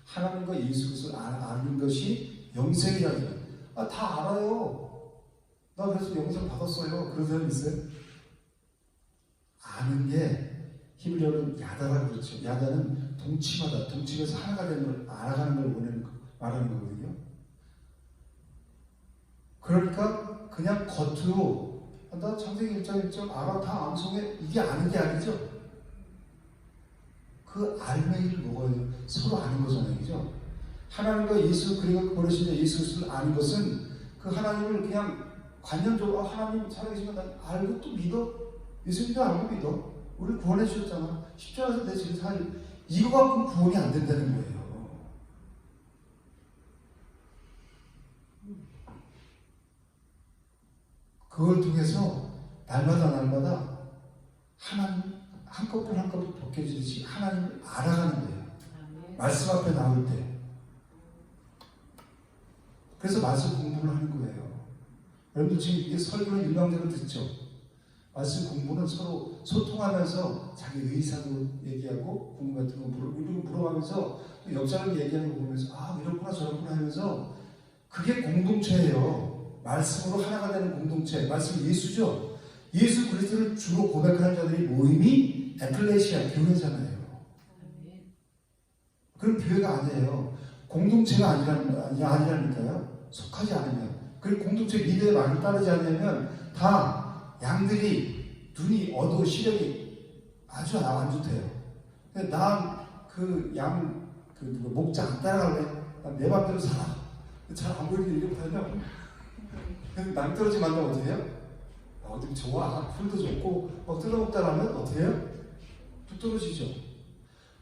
하나님과 예수 그리스도를 아는 것이 영생이라고 해요. 다 알아요. 나 그래서 영생 받았어요. 그런 사람 있어요? 아는 게 히브리어는 야다라고 그렇죠. 야다는 동침하다. 동침해서 하나가 되는 걸 알아가는 걸 말하는 거거든요. 그러니까 그냥 겉으로 나 창세기 1장 1절 알아 다 암송해 이게 아는 게 아니죠. 그 알맹이를 먹어야 돼요. 서로 아는 거잖아요. 그죠? 하나님과 예수 그리고 버리신 예수 그리스도를 아는 것은 그 하나님을 그냥 관념적으로 하나님 살아계신 건 알고 또 믿어. 예수님도 알고 믿어. 우리 구원해 주셨잖아. 십자가에서 내 죄를 살 이거 갖고 구원이 안 된다는 거예요. 그걸 통해서 날마다 하나님 한꺼풀 한꺼풀 벗겨지듯이 하나님을 알아가는 거예요. 말씀 앞에 나올 때. 그래서 말씀 공부를 하는 거예요. 여러분들 지금 이게 설교는 일방적으로 듣죠. 말씀 공부는 서로 소통하면서 자기 의사도 얘기하고 궁금 같은 거 물어가면서 또 옆 사람이 얘기하는 거 보면서 이렇구나 저렇구나 하면서 그게 공동체예요. 말씀으로 하나가 되는 공동체. 말씀 예수죠. 예수 그리스도를 주로 고백하는 자들이 모임이 에클레시아 교회잖아요. 그럼 교회가 아니에요. 공동체가 아니라니까요. 속하지 않으면. 그리고 공동체 리더의 말을 따르지 않으면 다 양들이 눈이 어두워 시력이 아주 안 좋대요. 목자 안 따라갈래? 내 맘대로 살아. 잘 안 보이는데 이렇게 하면 낭떠러지 만나면 어떻게 해요? 어디 좋아. 풀도 좋고 막 뜯어먹다라면 어떻게 해요? 뚝 떨어지죠.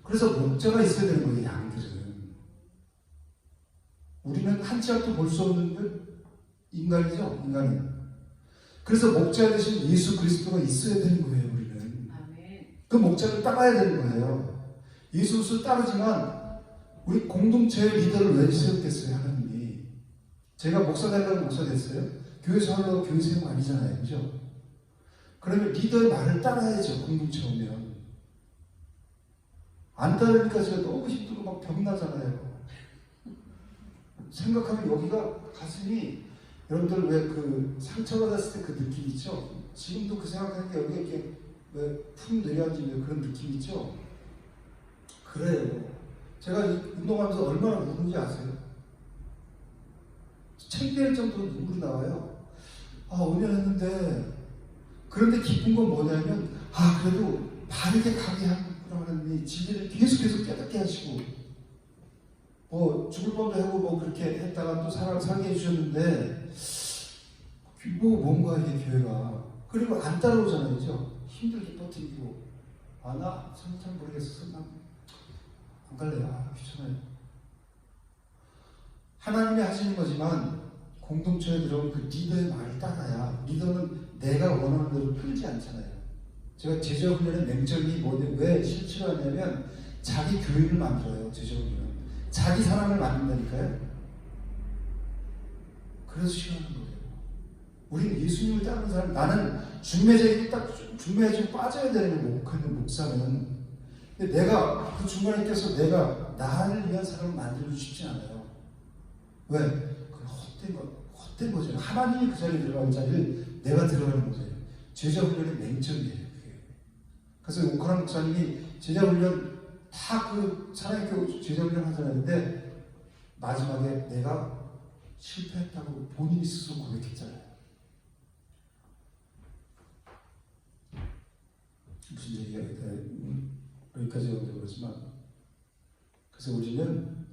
그래서 목자가 있어야 되는 거예요. 양들은. 우리는 한치 앞도 볼 수 없는 인간이죠. 인간은. 그래서 목자 대신 예수 그리스도가 있어야 되는 거예요. 우리는. 그 목자를 따라야 되는 거예요. 예수 그리스도를 따르지만 우리 공동체의 리더를 왜 세웠겠어요? 하나님이. 제가 목사 되려고 목사 됐어요? 교회에서 하려고 교회 세운 거 아니잖아요. 그죠? 그러면 리더의 말을 따라야죠. 공동체 오면. 안 따르니까 제가 너무 힘들고 막 병나잖아요. 생각하면 여기가 가슴이 여러분들 왜 그 상처받았을 때 그 느낌 있죠? 지금도 그 생각하는 게 여기가 이렇게 왜 푹 내려앉으면 그런 느낌 있죠? 그래요. 제가 운동하면서 얼마나 우는지 아세요? 창피할 정도로 눈물이 나와요. 은연했는데 그런데 기쁜 건 뭐냐면 그래도 바르게 가게 하는 진리를 계속 깨닫게 하시고 죽을 뻔도 하고 그렇게 했다가 또 살게 해주셨는데 뭔가 이게 교회가 그리고 안 따라오잖아요. 그죠? 힘들게 버티고 나 잘 모르겠어. 안 갈래요. 귀찮아요. 하나님이 하시는 거지만 공동체에 들어온 그 리더의 말을 따라야, 리더는 내가 원하는 대로 끌지 않잖아요. 제가 제자 훈련의 맹점이 왜 실체가 하냐면 자기 교인을 만들어요. 제자 훈련은 자기 사람을 만든다니까요. 그래서 싫어하는 거예요. 우리는 예수님을 따르는 사람, 나는 중매자에게 딱 중매자에 빠져야 되는 목사는, 근데 내가 그 중간에 껴서 내가 나를 위한 사람을 만들고 싶지 않아요. 왜? 그건 헛된 거죠. 하나님이 그 자리에 들어가는 자리를 내가 들어가는 거예요. 제자 훈련의 맹점이에요. 그게. 그래서 오카라 목사님이 제자 훈련 다 그 사랑의 제자 훈련 하잖아요. 마지막에 내가 실패했다고 본인이 스스로 고백했잖아요. 무슨 얘기가 여기까지 오는 거지만, 그래서 우리는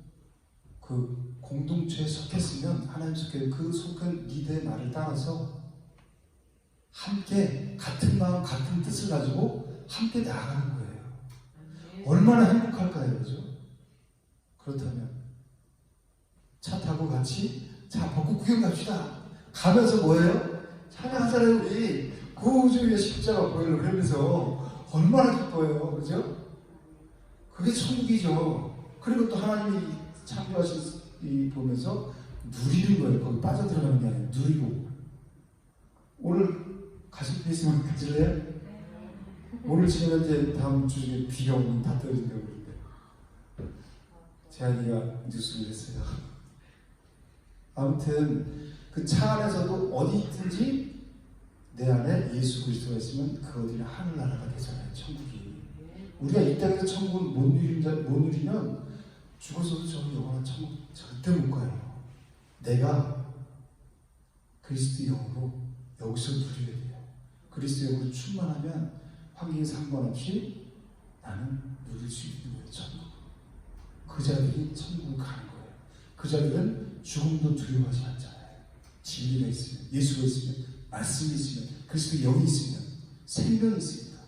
그 공동체에 속했으면 하나님 속해 그 속한 리더의 말을 따라서 함께 같은 마음 같은 뜻을 가지고 함께 나아가는 거예요. 얼마나 행복할까요, 그죠? 그렇다면 차 타고 같이 자 벚꽃 구경 갑시다. 가면서 뭐예요? 찬양하잖아요. 우리 구주의 십자가 보혈로 흘려서 얼마나 기뻐요, 그죠? 그게 천국이죠. 그리고 또 하나님이 창조하신 이 보면서 누리는 거예요. 거기 빠져들어가는 게 아니라 누리고. 오늘 가실 때 있으면 가질래요? 오늘 지나면 이제 다음 주 중에 비가 오면 다 떨어진다고 그러는데 재한이가 뉴스를 했어요. 아무튼 그 차 안에서도 어디 있든지 내 안에 예수 그리스도가 있으면 그 어디나 하늘나라가 되잖아요. 천국이. 우리가 이 땅에서 천국을 못 누리면 죽어서도 저는 영원한 천국 절대 못 가요. 내가 그리스도 영으로 여기서 누려야 돼요. 그리스도 영으로 충만하면 환경에 상관없이 나는 누릴 수 있는 거예요. 천국. 그 자들이 천국을 가는 거예요. 그 자들은 죽음도 두려워하지 않잖아요. 진리가 있으면, 예수가 있으면, 말씀이 있으면, 그리스도 영이 있으면, 생명이 있으니까.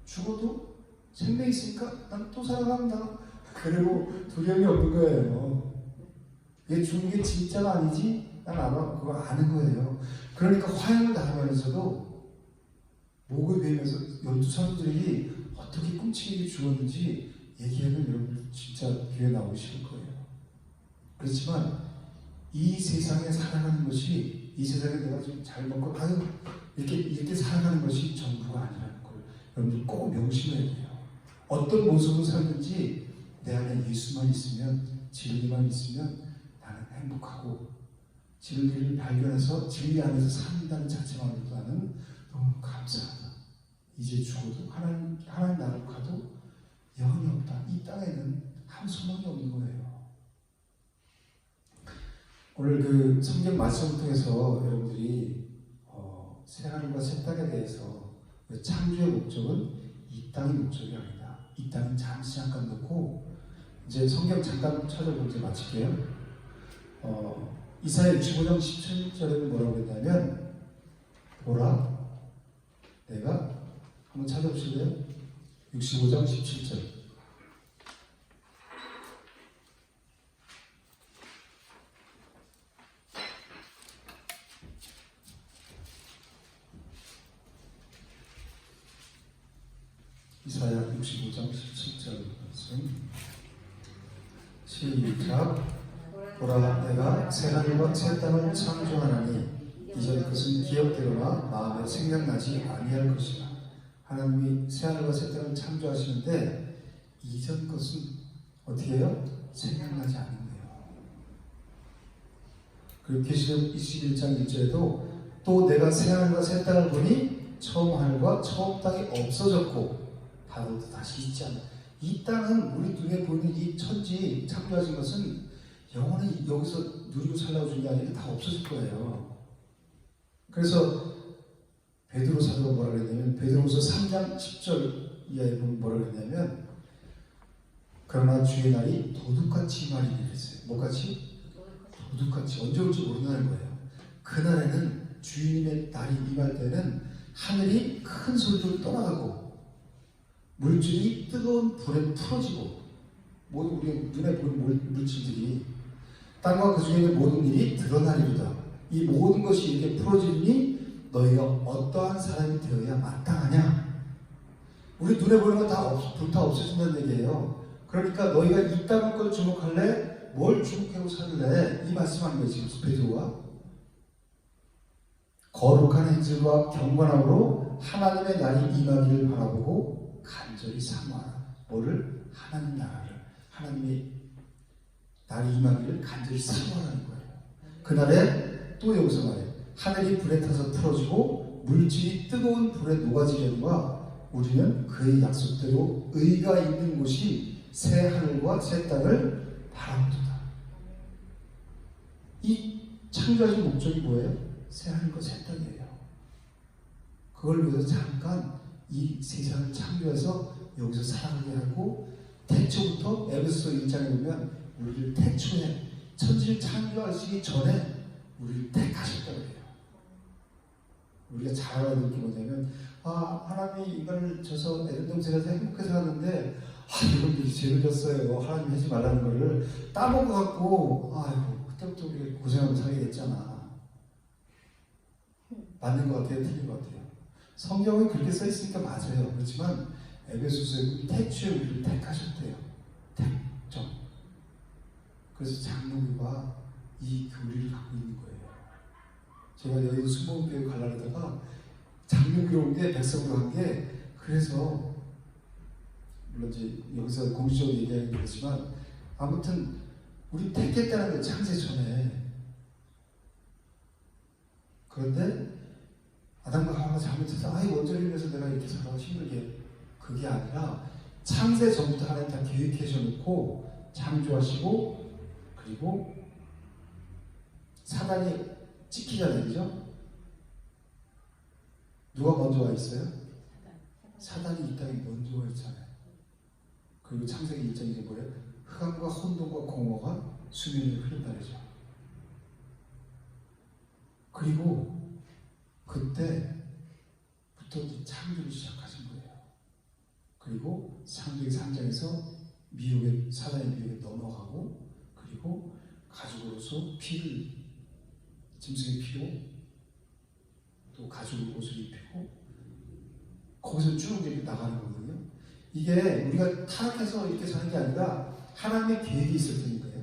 죽어도 생명이 있으니까 난 또 살아간다. 그리고 두려움이 없는 거예요. 얘 죽는 게 진짜가 아니지? 난 아마 그거 아는 거예요. 그러니까 화형을 당하면서도 목을 베면서 12사람들이 어떻게 끔찍하게 죽었는지 얘기하면 여러분 진짜 귀에 나오기 싫을 거예요. 그렇지만 이 세상에 살아가는 것이, 이 세상에 내가 좀 잘 먹고 이렇게 살아가는 것이 전부가 아니라는 걸 여러분들 꼭 명심해야 돼요. 어떤 모습으로 살든지 내 안에 예수만 있으면, 진리만 있으면 나는 행복하고, 진리를 발견해서 진리 안에서 산다는 자체만으로도 나는 너무 감사하다. 이제 죽어도 하나님 나라로 가도 영이 없다. 이 땅에는 아무 소망이 없는 거예요. 오늘 그 성경 말씀을 통해서 여러분들이 새하늘과 새 땅에 대해서 창조의 목적은 이 땅의 목적이 아니다. 이 땅은 잠시 잠깐 놓고 이제 성경 잠깐 찾아보고 이제 마칠게요. 이사야 65장 17절에는 뭐라고 했냐면, 보라 내가, 한번 찾아보실래요? 65장 17절. 이사야 65장 17절 말씀. 시작. 보라 내가 새하늘과 새 땅을 창조하나니 이전 것은 기억되거나 마음에 생각나지 아니할 것이라. 하나님이 새하늘과 새 땅을 창조하시는데 이전 것은 어떻게 해요? 생각나지 않는 거예요. 그리고 계시록 21장 1절에도 또 내가 새하늘과 새 땅을 보니 처음 하늘과 처음 땅이 없어졌고 바로도 다시 있지 않아. 이 땅은 우리 눈에 보이는 이 천지 창조하신 것은 영원히 여기서 누리고 살라고 준 게 아니라 다 없어질 거예요. 그래서 베드로 사도가 뭐라 그랬냐면, 베드로후서 3장 10절 이하에 보면 뭐라 그랬냐면, 그러나 주의 날이 도둑같이 임하리니 그랬어요. 뭐같이? 도둑같이. 언제 올지 모른다는 거예요. 그날에는 주님의 날이 임할 때는 하늘이 큰 소리로 떠나가고 물질이 뜨거운 불에 풀어지고, 모든 우리 눈에 보이는 물질들이 땅과 그 중에 있는 모든 일이 드러나리로다. 이 모든 것이 이렇게 풀어지니 너희가 어떠한 사람이 되어야 마땅하냐? 우리 눈에 보이는 건 다 불타 없어진다는 얘기예요. 그러니까 너희가 이 땅 걸 주목할래? 뭘 주목하고 살래? 이 말씀하는 거예요. 지금 베드로가 거룩한 행실과 경건함으로 하나님의 날이 임하기를 바라보고 간절히 사모하라. 뭐를? 하나님 나라를, 하나님의 날이 임하기를 간절히 사모하라는 거예요. 그날에 또 여기서 말해요. 하늘이 불에 타서 풀어지고 물질이 뜨거운 불에 녹아지려니와 우리는 그의 약속대로 의가 있는 곳이 새 하늘과 새 땅을 바라보도다. 이 창조하신 목적이 뭐예요? 새 하늘과 새 땅이에요. 그걸 위해서 잠깐 이 세상을 창조해서 여기서 살아가게 하고 태초부터 에베소 1장에 보면 우리를 태초에 천지를 창조하시기 전에 우리를 택하셨다고 해요. 우리가 잘 알아야 될 게 뭐냐면 하나님이 인간을 줘서 에덴 동산에서 행복하게 살았는데 이건 죄를 졌어요. 하나님 하지 말라는 거를 따먹어 갖고 그때부터 우리 고생하고 살게 됐잖아. 맞는 것 같아요? 틀린 것 같아요? 성경에 그렇게 써 있으니까 맞아요. 그렇지만 에베소서에 태초에 우리를 택하셨대요. 택정. 그래서 장로교가 이 교리를 갖고 있는 거예요. 제가 여의도 순복음교회 가려다가 장로교로 온 게 백석으로 한 게 그래서 물론 이제 여기서 공식적으로 얘기하긴 그렇지만 아무튼 우리 택했다는 게 창세 전에. 그런데 아담과 하와가 잘못해서 원죄를 위해서 내가 이렇게 살아 힘들게, 그게 아니라 창세 전부터 하나님 다 계획해 놓고 창조하시고 그리고 사단이 찍히잖아요. 그죠? 누가 먼저 와 있어요? 사단이 이 땅에 먼저 와 있잖아요. 그리고 창세기 1장이 뭐예요? 흑암과 혼돈과 공허가 수면을 흐른다 그러죠. 그리고 그때부터 창조를 시작하신 거예요. 그리고 창조기 3장에서 미혹의 사단의 미혹에 넘어가고 그리고 가죽으로서 피를 짐승의 피로 또 가죽 옷을 입히고 거기서 쭉 이렇게 나가는 거거든요. 이게 우리가 타락해서 이렇게 사는 게 아니라 하나님의 계획이 있었던 거예요.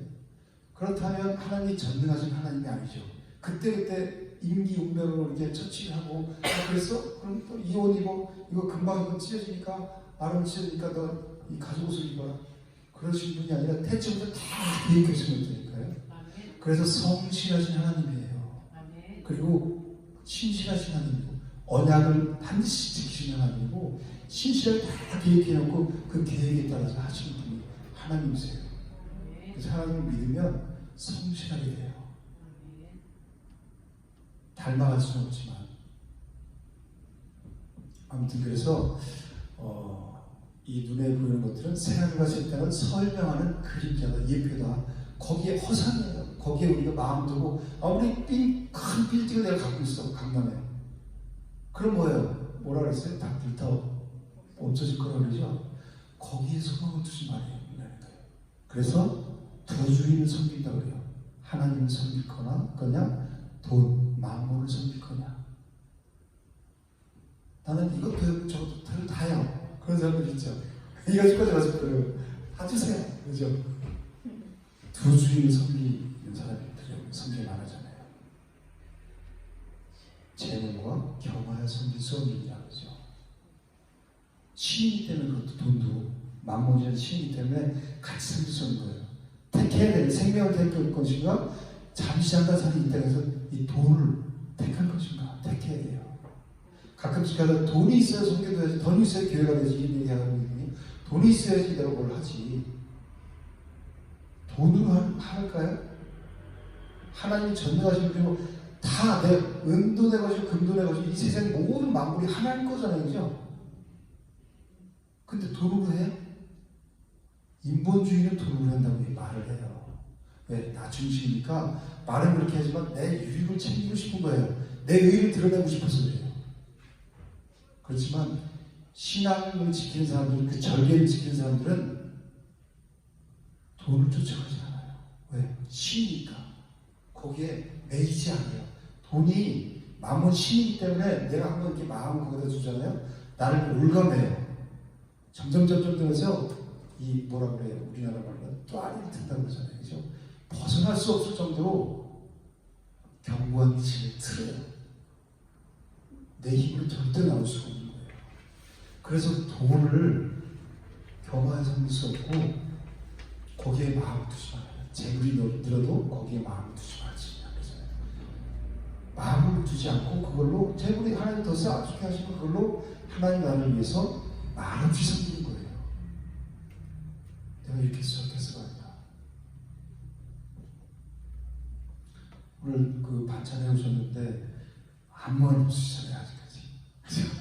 그렇다면 하나님이 전능하신 하나님이 아니죠. 그때 임기응변으로 이렇게 처치를 하고 그래서 그럼 또 이혼이고 이거 금방 이거 찢어지니까 아름 찢어지니까 너 이 가죽 옷을 입어라. 그러신 분이 아니라 태초부터 다 계획하신 거니까요. 그래서 성실하신 하나님이에요. 그리고 신실하신 하나님이고 언약을 반드시 지키시는 하나님이고 신실하게 다 계획해놓고 그 계획에 따라서 하시는 분이 하나님이세요. 그래서 하나님을 믿으면 성실하게 돼요. 닮아갈 수는 없지만 아무튼 그래서 이 눈에 보이는 것들은 새하늘과 새 땅을 설명하는 그림자다, 예표다. 거기에 허상이에요. 거기에 우리가 마음 두고 우리 큰 빌딩을 내가 갖고 있어, 강남에. 그럼 뭐예요? 뭐라 그랬어요? 다 불타 없어질 거라고 그러죠? 거기에 소망을 두지 말아요. 그래서 두 주인을 섬긴다 그래요. 하나님을 섬길 거냐 돈, 만물을 섬길 거냐. 나는 이것도 저것도 다요. 그런 사람들 있죠. 이거 줄 거 저거 줄 거예요. 다 주세요. 그죠? 두 주인을 섬기는 사람들이 성경에 말하잖아요. 재능과 경화에 섬길 수 없느니라 그러죠. 신이기 때문에 그것도 돈도 만몬이라는 신이기 때문에 같이 섬길 수 없는 거예요. 택해야 되는 생명을 택할 것인가 잠시 잠깐 사는 이 땅에서 이 돈을 택할 것인가 택해야 돼요. 가끔씩 가서 돈이 있어야 성교도 해야지, 돈이 있어야 교회가 되지 이런 얘기하고 있거든요. 돈이 있어야지 내가 뭘 하지. 돈으로 할까요? 하나님이 전능하신 분이고 다 내 은도 내 것이고 금도 내 것이고 이 세상 모든 만물이 하나님 거잖아요. 그죠? 근데 돈으로 해요? 인본주의는 돈으로 한다고 말을 해요. 왜? 나 중심이니까 말은 그렇게 하지만 내 유익을 챙기고 싶은 거예요. 내 의의를 드러내고 싶어서 그래요. 그렇지만 신앙을 지키는 사람들, 그 절개를 지키는 사람들은 돈을 쫓아가지 않아요. 왜? 신이니까. 거기에 매이지 않아요. 돈이 마음은 신이기 때문에 내가 한번 이렇게 마음을 거기다 주잖아요. 나를 올가매요. 점점 되면서 이 뭐라 그래요? 우리나라 말로 또아리를 든다고 그러잖아요. 그죠? 벗어날 수 없을 정도로 견고한 빛을 틀어요. 내 힘으로 절대 나올 수가 없는 거예요. 그래서 돈을 겸하여 삼을 수 없고 거기에 마음을 두지 말아요. 재물이 늘어도 거기에 마음을 두지 말지. 그러잖아요. 마음을 두지 않고 그걸로 재물이 하나님 더 쌓아주게 하시면 그걸로 하나님 나라를 위해서 많은 휘성기는 거예요. 내가 이렇게 시작해서가 아니라 오늘 그 반찬해 오셨는데 아무 말 없으시잖아요. 아직까지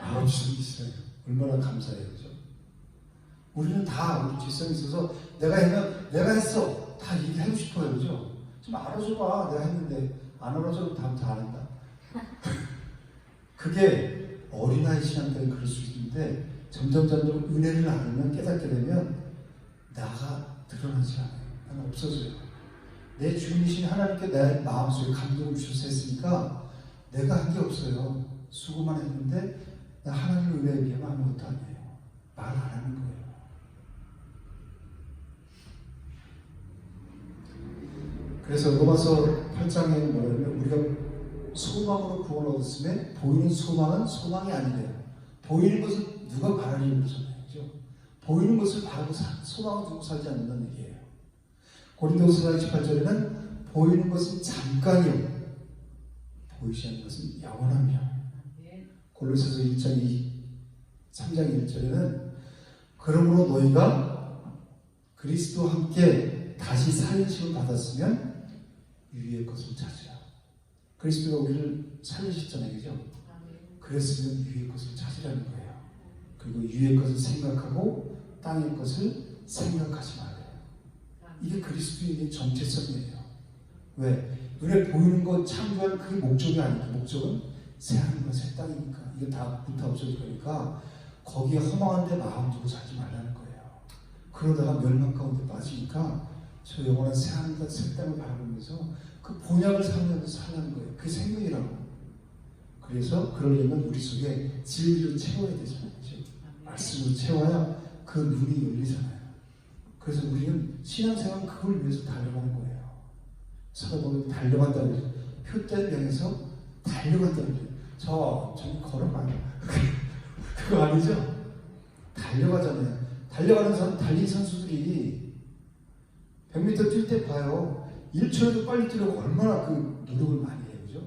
안 없으시잖아요. 얼마나 감사해요. 그죠? 우리는 다 우리 뒷성이 있어서 내가 하면 내가 했어 다 얘기하고 싶어요. 그죠? 좀 알아줘봐. 내가 했는데 안 알아줘도 다음부터 안 한다. 그게 어린아이 신앙 때는 그럴 수 있는데 점점 은혜를 나누면 깨닫게 되면 나가 드러나지 않아요. 나는 없어져요. 내 주인이신 하나님께 내 마음속에 감동을 주셔서 했으니까 내가 한 게 없어요. 수고만 했는데 나 하나님의 은혜에 비하면 아무것도 아니에요. 말 안 하는 거예요. 그래서 로마서 8장에는 뭐냐면 우리가 소망으로 구원을 얻었음에 보이는 소망은 소망이 아니래요. 보이는 것은 누가 바라는 거잖아요. 그죠? 보이는 것을 바라고 소망을 두고 살지 않는다는 얘기예요. 고린도서 4장 18절에는 보이는 것은 잠깐이요 보이지 않는 것은 영원하며. 골로새서 3장 1절에는 그러므로 너희가 그리스도와 함께 다시 살리심을 받았으면 위의 것을 찾으라. 그리스도가 우리를 살리셨잖아요. 그죠? 그랬으면 위의 것을 찾으라는 거예요. 그리고 위의 것을 생각하고 땅의 것을 생각하지 말아요. 이게 그리스도인의 정체성이에요. 왜? 눈에 보이는 것 창조한 그게 목적이 아니고 목적은 새 하늘과 새 땅이니까 이게 다 불타 없어질 거니까 거기에 허망한 데 마음 두고 살지 말라는 거예요. 그러다가 멸망 가운데 빠지니까 저 영원한 새 하늘과 새 땅을 바라보면서 그 본향을 살면서 살라는 거예요. 그게 생명이라고. 그래서 그러려면 우리 속에 진리를 채워야 되잖아요. 말씀을 채워야 그 눈이 열리잖아요. 그래서 우리는 신앙생활은 그걸 위해서 달려가는 거예요. 사도바울이 달려간다고 해서 표대를 향해서 달려간다는 거예요. 저기 걸어가요. 그거 아니죠? 달려가잖아요. 달려가는 사람, 달린 선수들이 100m 뛸 때 봐요. 1초라도 빨리 뛰려고 얼마나 그 노력을 많이 해요. 그죠?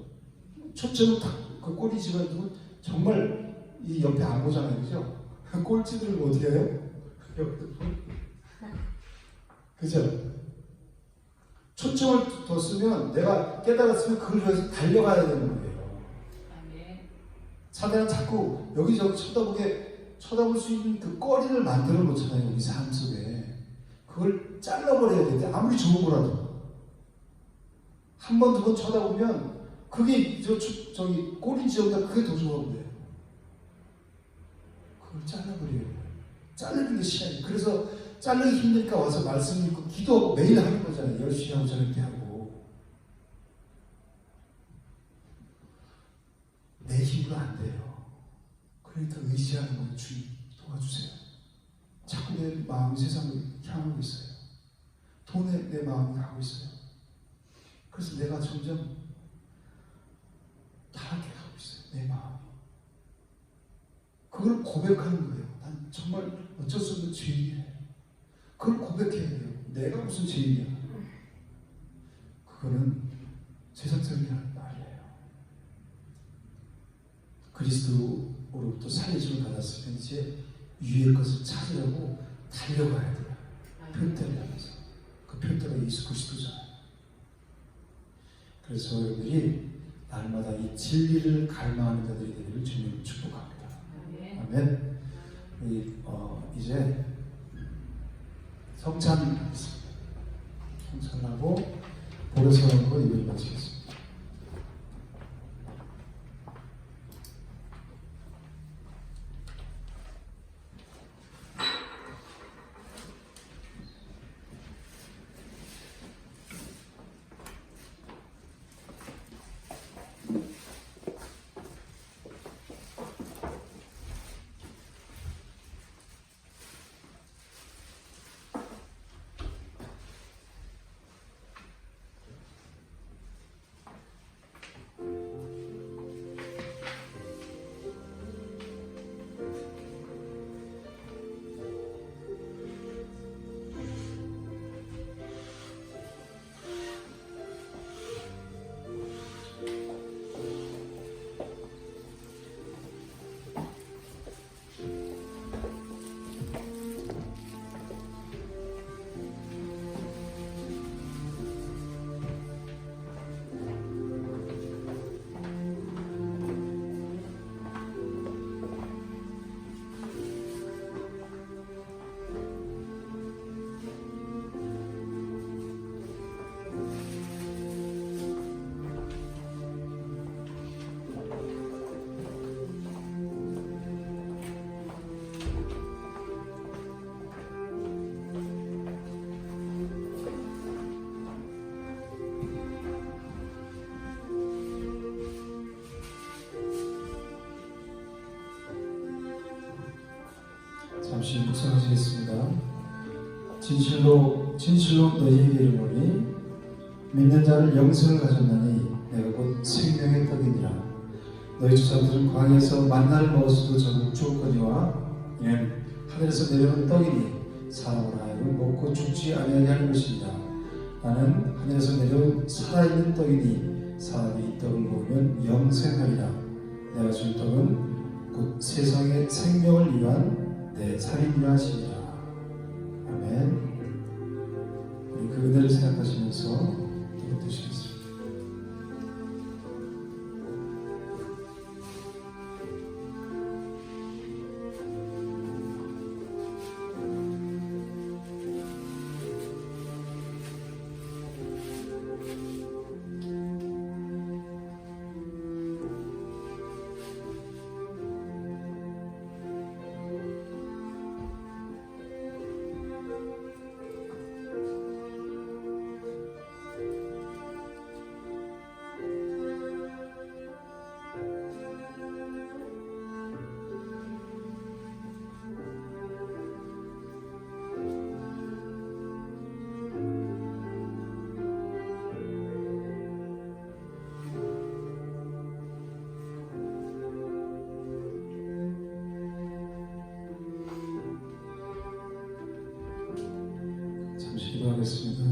초점을 딱 그 꼬리 집어주고 정말 이 옆에 안 보잖아요. 그죠? 꼴찌들은 어떻게 해요? 그죠? 초점을 뒀으면 내가 깨달았으면 그걸 위해서 달려가야 되는 거예요. 사단은 자꾸 여기저기 쳐다볼 수 있는 그 거리를 만들어 놓잖아요. 우리 삶 속에. 그걸 잘라버려야 되는데 아무리 좋은 거라도 한 번, 두 번 쳐다보면 그게 저기 꼬리 지역보다 그게 더 좋아 보여요. 그걸 잘라버려요. 자르는 게 시간이에요. 그래서 자르기 힘드니까 와서 말씀 읽고 기도하고 매일 하는 거잖아요. 열심히 하고 저렇게 하고. 내 힘으로 안 돼요. 그러니까 의지하는 건 주님 도와주세요. 자꾸 내 마음이 세상을 향하고 있어요. 돈에 내 마음이 가고 있어요. 그래서 내가 점점 타락해가고 있어요. 내 마음이. 그걸 고백하는 거예요. 난 정말 어쩔 수 없는 죄인이에요. 그걸 고백해야 돼요. 내가 무슨 죄인이야. 그거는 세상적이라는 말이에요. 그리스도로부터 살리심을 받았으면 이제 위의 것을 찾으려고 달려가야 돼요. 표대를 향해서. 그 표대가 예수 그리스도잖아요. 그래서 여러분들이 날마다 이 진리를 갈망하는 자들이 되기를 주님을 축복합니다. 아멘. 이제 성찬하겠습니다. 성찬하고 보려 세우고 예배를 마치겠습니다. 잠시 묵상하시겠습니다. 진실로 너희에게 이르노니 믿는 자를 영생을 가졌나니 내가 곧 생명의 떡이니라. 너희 조상들은 광야에서 만나를 먹었어도 전국 죽었거니와 이는 하늘에서 내려온 떡이니 사람을 하여금 먹고 죽지 아니하게 하는 것이니라. 나는 하늘에서 내려온 살아있는 떡이니 사람이 이 떡을 먹으면 영생하리라. 내가 준 떡은 곧 세상의 생명을 위한 내 살이니라 하시니라. 아멘. 우리 그 은혜를 생각하시면서 떡을 드시겠습니다. 기도하겠습니다.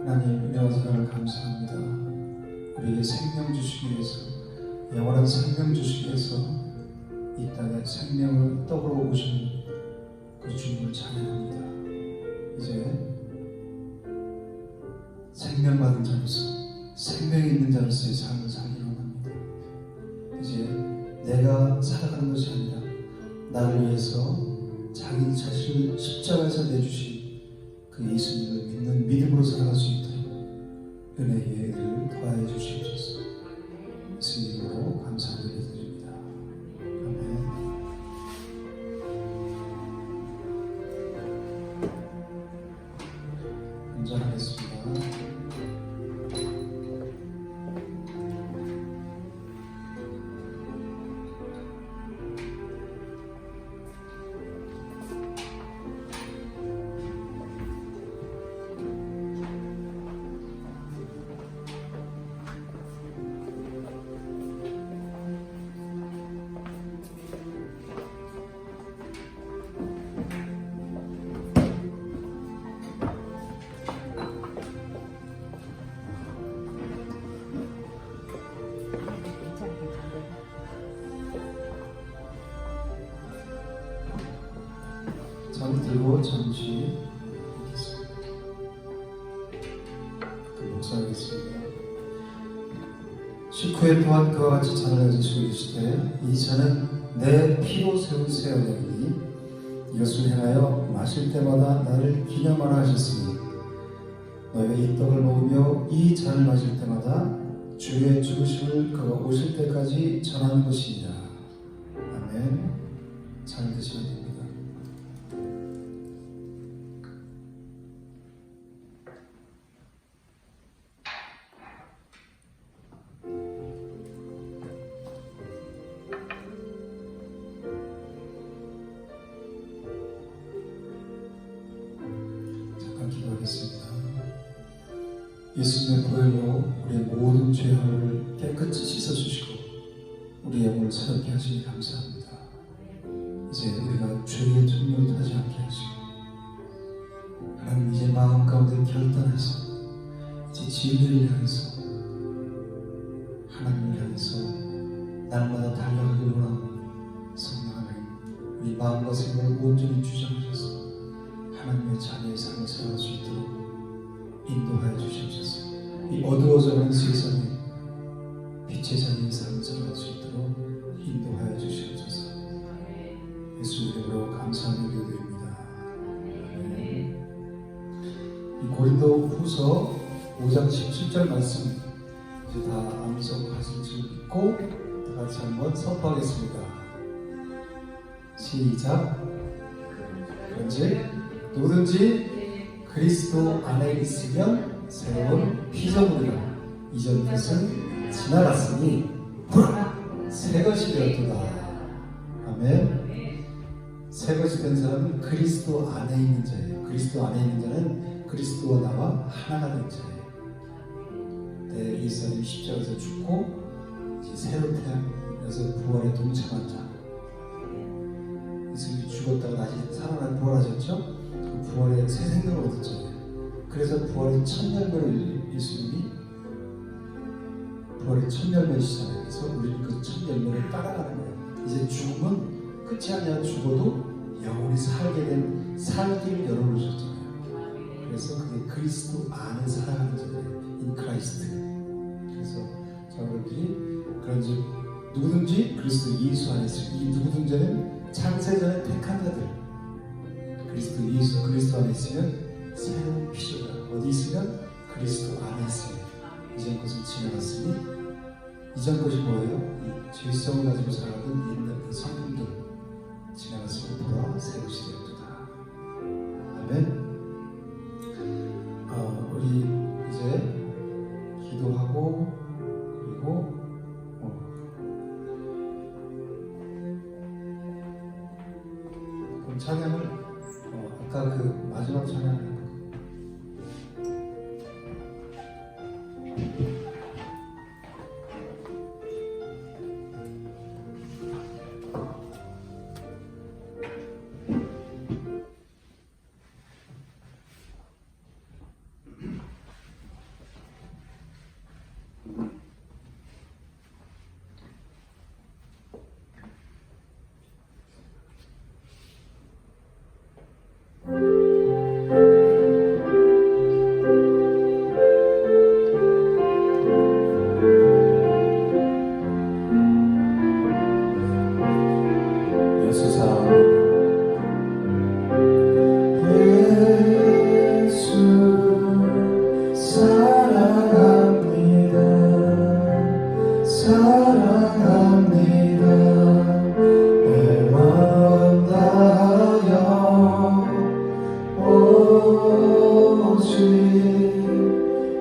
하나님 은혜와 사랑을 감사합니다. 우리에게 생명 주시기 위해서, 영원한 생명 주시기 위해서 이 땅에 생명을 떡으로 오신 그 주님을 찬양합니다. 이제 생명 받은 자로서, 생명이 있는 자로서의 삶을 살기로 합니다. 이제 내가 살아가는 것이 아니라 나를 위해서 자기 자신을 십자가에서 내주신 그 예수님을 믿는 믿음으로 살아갈 수 있도록 은혜의 은혜를 더하여 주시옵소서. 예수님으로 감사를 드립니다. 아멘. 감사하겠습니다. 잠 들고 잠시 있겠습니다. 묵상하겠습니다. 식후에 또한 그와 같이 잔을 가지시고 이르시되 이 잔은 내 피로 세운 새 언약이니 이것을 행하여 마실 때마다 나를 기념하라 하셨으니 너희가 이 떡을 먹으며 이 잔을 마실 때마다 주의 죽으심을 그가 오실 때까지 전하는 것이니라. 아멘. 잘 드시면 됩니다. 기도하겠습니다. 예수님의 보혈로 우리의 모든 죄악을 깨끗이 씻어주시고 우리의 영을 새롭게 하시니 감사합니다. 이제 우리가 죄의 종료를 하지 않게 하시고 하나님 이제 마음 가운데 결단해서 이제 진리를 향해서 하나님을 향해서 날마다 달려가기를 원하는 성령 하나님, 우리 마음과 생각을 온전히 주장하셔서 하나님의 자녀의 삶을 살아갈 수 있도록 인도하여 주시옵소서. 이 어두워져가는 세상에 빛의 자녀의 삶을 살아갈 수 있도록 인도하여 주시옵소서. 예수 이름으로 감사하며 기도드립니다. 이 고린도 후서 5장 17절 말씀 이제 다 암송하신 줄 믿고 다 같이 한번 선포하겠습니다. 시작. 그런즉 누구든지 그리스도 안에 있으면 새로운 피조물이라 이전 것은 지나갔으니 보라 새 것이 되었도다. 아멘. 새 것이 된 사람은 그리스도 안에 있는 자예요. 그리스도 안에 있는 자는 그리스도와 나와 하나가 된 자예요. 내 예수님 십자가에서 죽고 이제 새로 태어나서 부활에 동참한 자. 예수님이 죽었다가 다시 살아나 부활하셨죠? 그 부활의 새 생명을 얻었잖아요. 그래서 부활의 첫 열매를 예수님이 부활의 첫 열매시잖아요. 그래서 우리는 그 첫 열매를 따라가는 거예요. 이제 죽음은 끝이 아니라 죽어도 영원히 살게 된 살길을 열어놓으셨잖아요. 그래서 그게 그리스도 안에 살아가는 자들이에요. In Christ. 그래서 여러분들이 그런즉 누구든지 그리스도 예수 안에 있으면 이 누구든지는 창세전에 택한 자들 그리스도 예수 그리스도 안에 있으면 새로운 피조다. 어디 있으면 그리스도 안에 있으면 이전 것은 지나갔으니 이전 것이 뭐예요? 이 죄성을 가지고 살아가던 옛날 그 성품들 지나갔으니 보라 새로 시되었다. 아멘. 우리 이제 기도하고 그리고 그럼 찬양을 아까 그 마지막 찬양 예수 사랑합니다.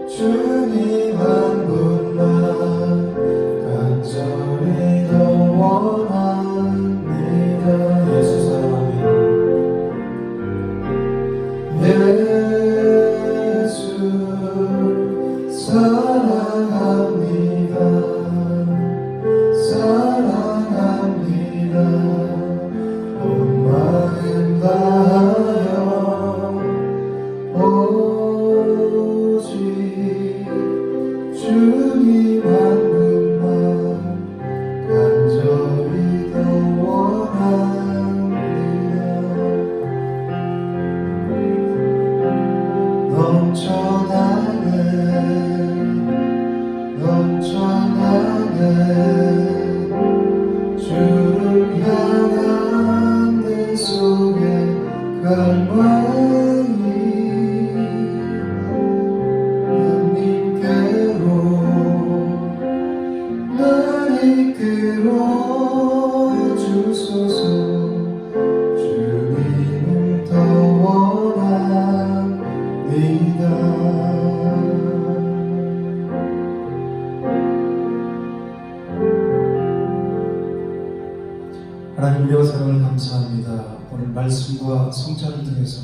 주님 한 분만 간절히 더 원합니다. 예수 사랑합니다. 예수 사랑합니다. 사랑합니다. 온 마음 다하여 오직 주님 한 분만 간절히 더 원합니다. 넘쳐나는 주를 향한 내 속에 갈망이 주님께로 날 이끌어 주소서. 주님을 더 원합니다. 하나님 우리와 사랑을 감사합니다. 오늘 말씀과 성찬을 통해서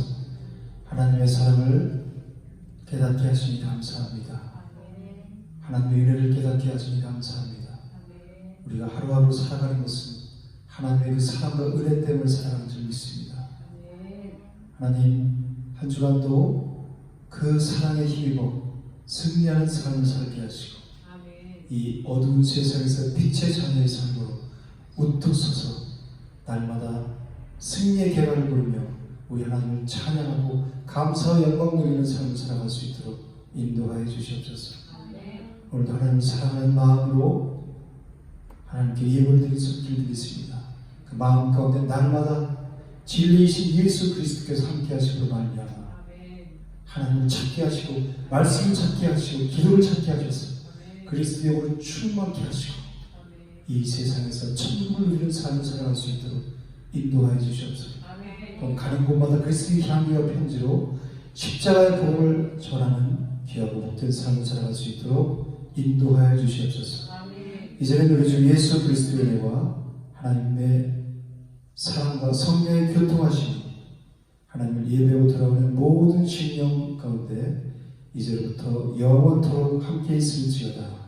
하나님의 사랑을 깨닫게 하시니 감사합니다. 하나님의 은혜를 깨닫게 하시니 감사합니다. 우리가 하루하루 살아가는 것은 하나님의 그 사랑과 은혜 때문에 살아가는 줄 믿습니다. 하나님 한 주간도 그 사랑에 힘입어 승리하는 삶을 살게 하시고 이 어두운 세상에서 빛의 자녀의 삶으로 우뚝 서서 날마다 승리의 계발을 부르며 우리 하나님을 찬양하고 감사와 영광 누리는 삶을 살아갈 수 있도록 인도하여 주시옵소서. 오늘도 하나님을 사랑하는 마음으로 하나님께 예물을 드릴 수 있기를 드리겠습니다. 그 마음 가운데 날마다 진리이신 예수 그리스도께서 함께 하시고 말미암아 하나님을 찾게 하시고 말씀을 찾게 하시고 기도를 찾게 하셔서 그리스도의 영으로 충만케 하시고 이 세상에서 천국을 누리는 삶을 살아갈 수 있도록 인도하여 주시옵소서. 또 가는 곳마다 그리스도의 향기와 편지로 십자가의 복음을 전하는 귀하고 복된 삶을 살아갈 수 있도록 인도하여 주시옵소서. 이제는 우리 주 예수 그리스도의 은혜와 하나님의 사랑과 성령의 교통하심이 하나님을 예배하고 돌아오는 모든 심령 가운데 이제부터 영원토록 함께 있을지어다.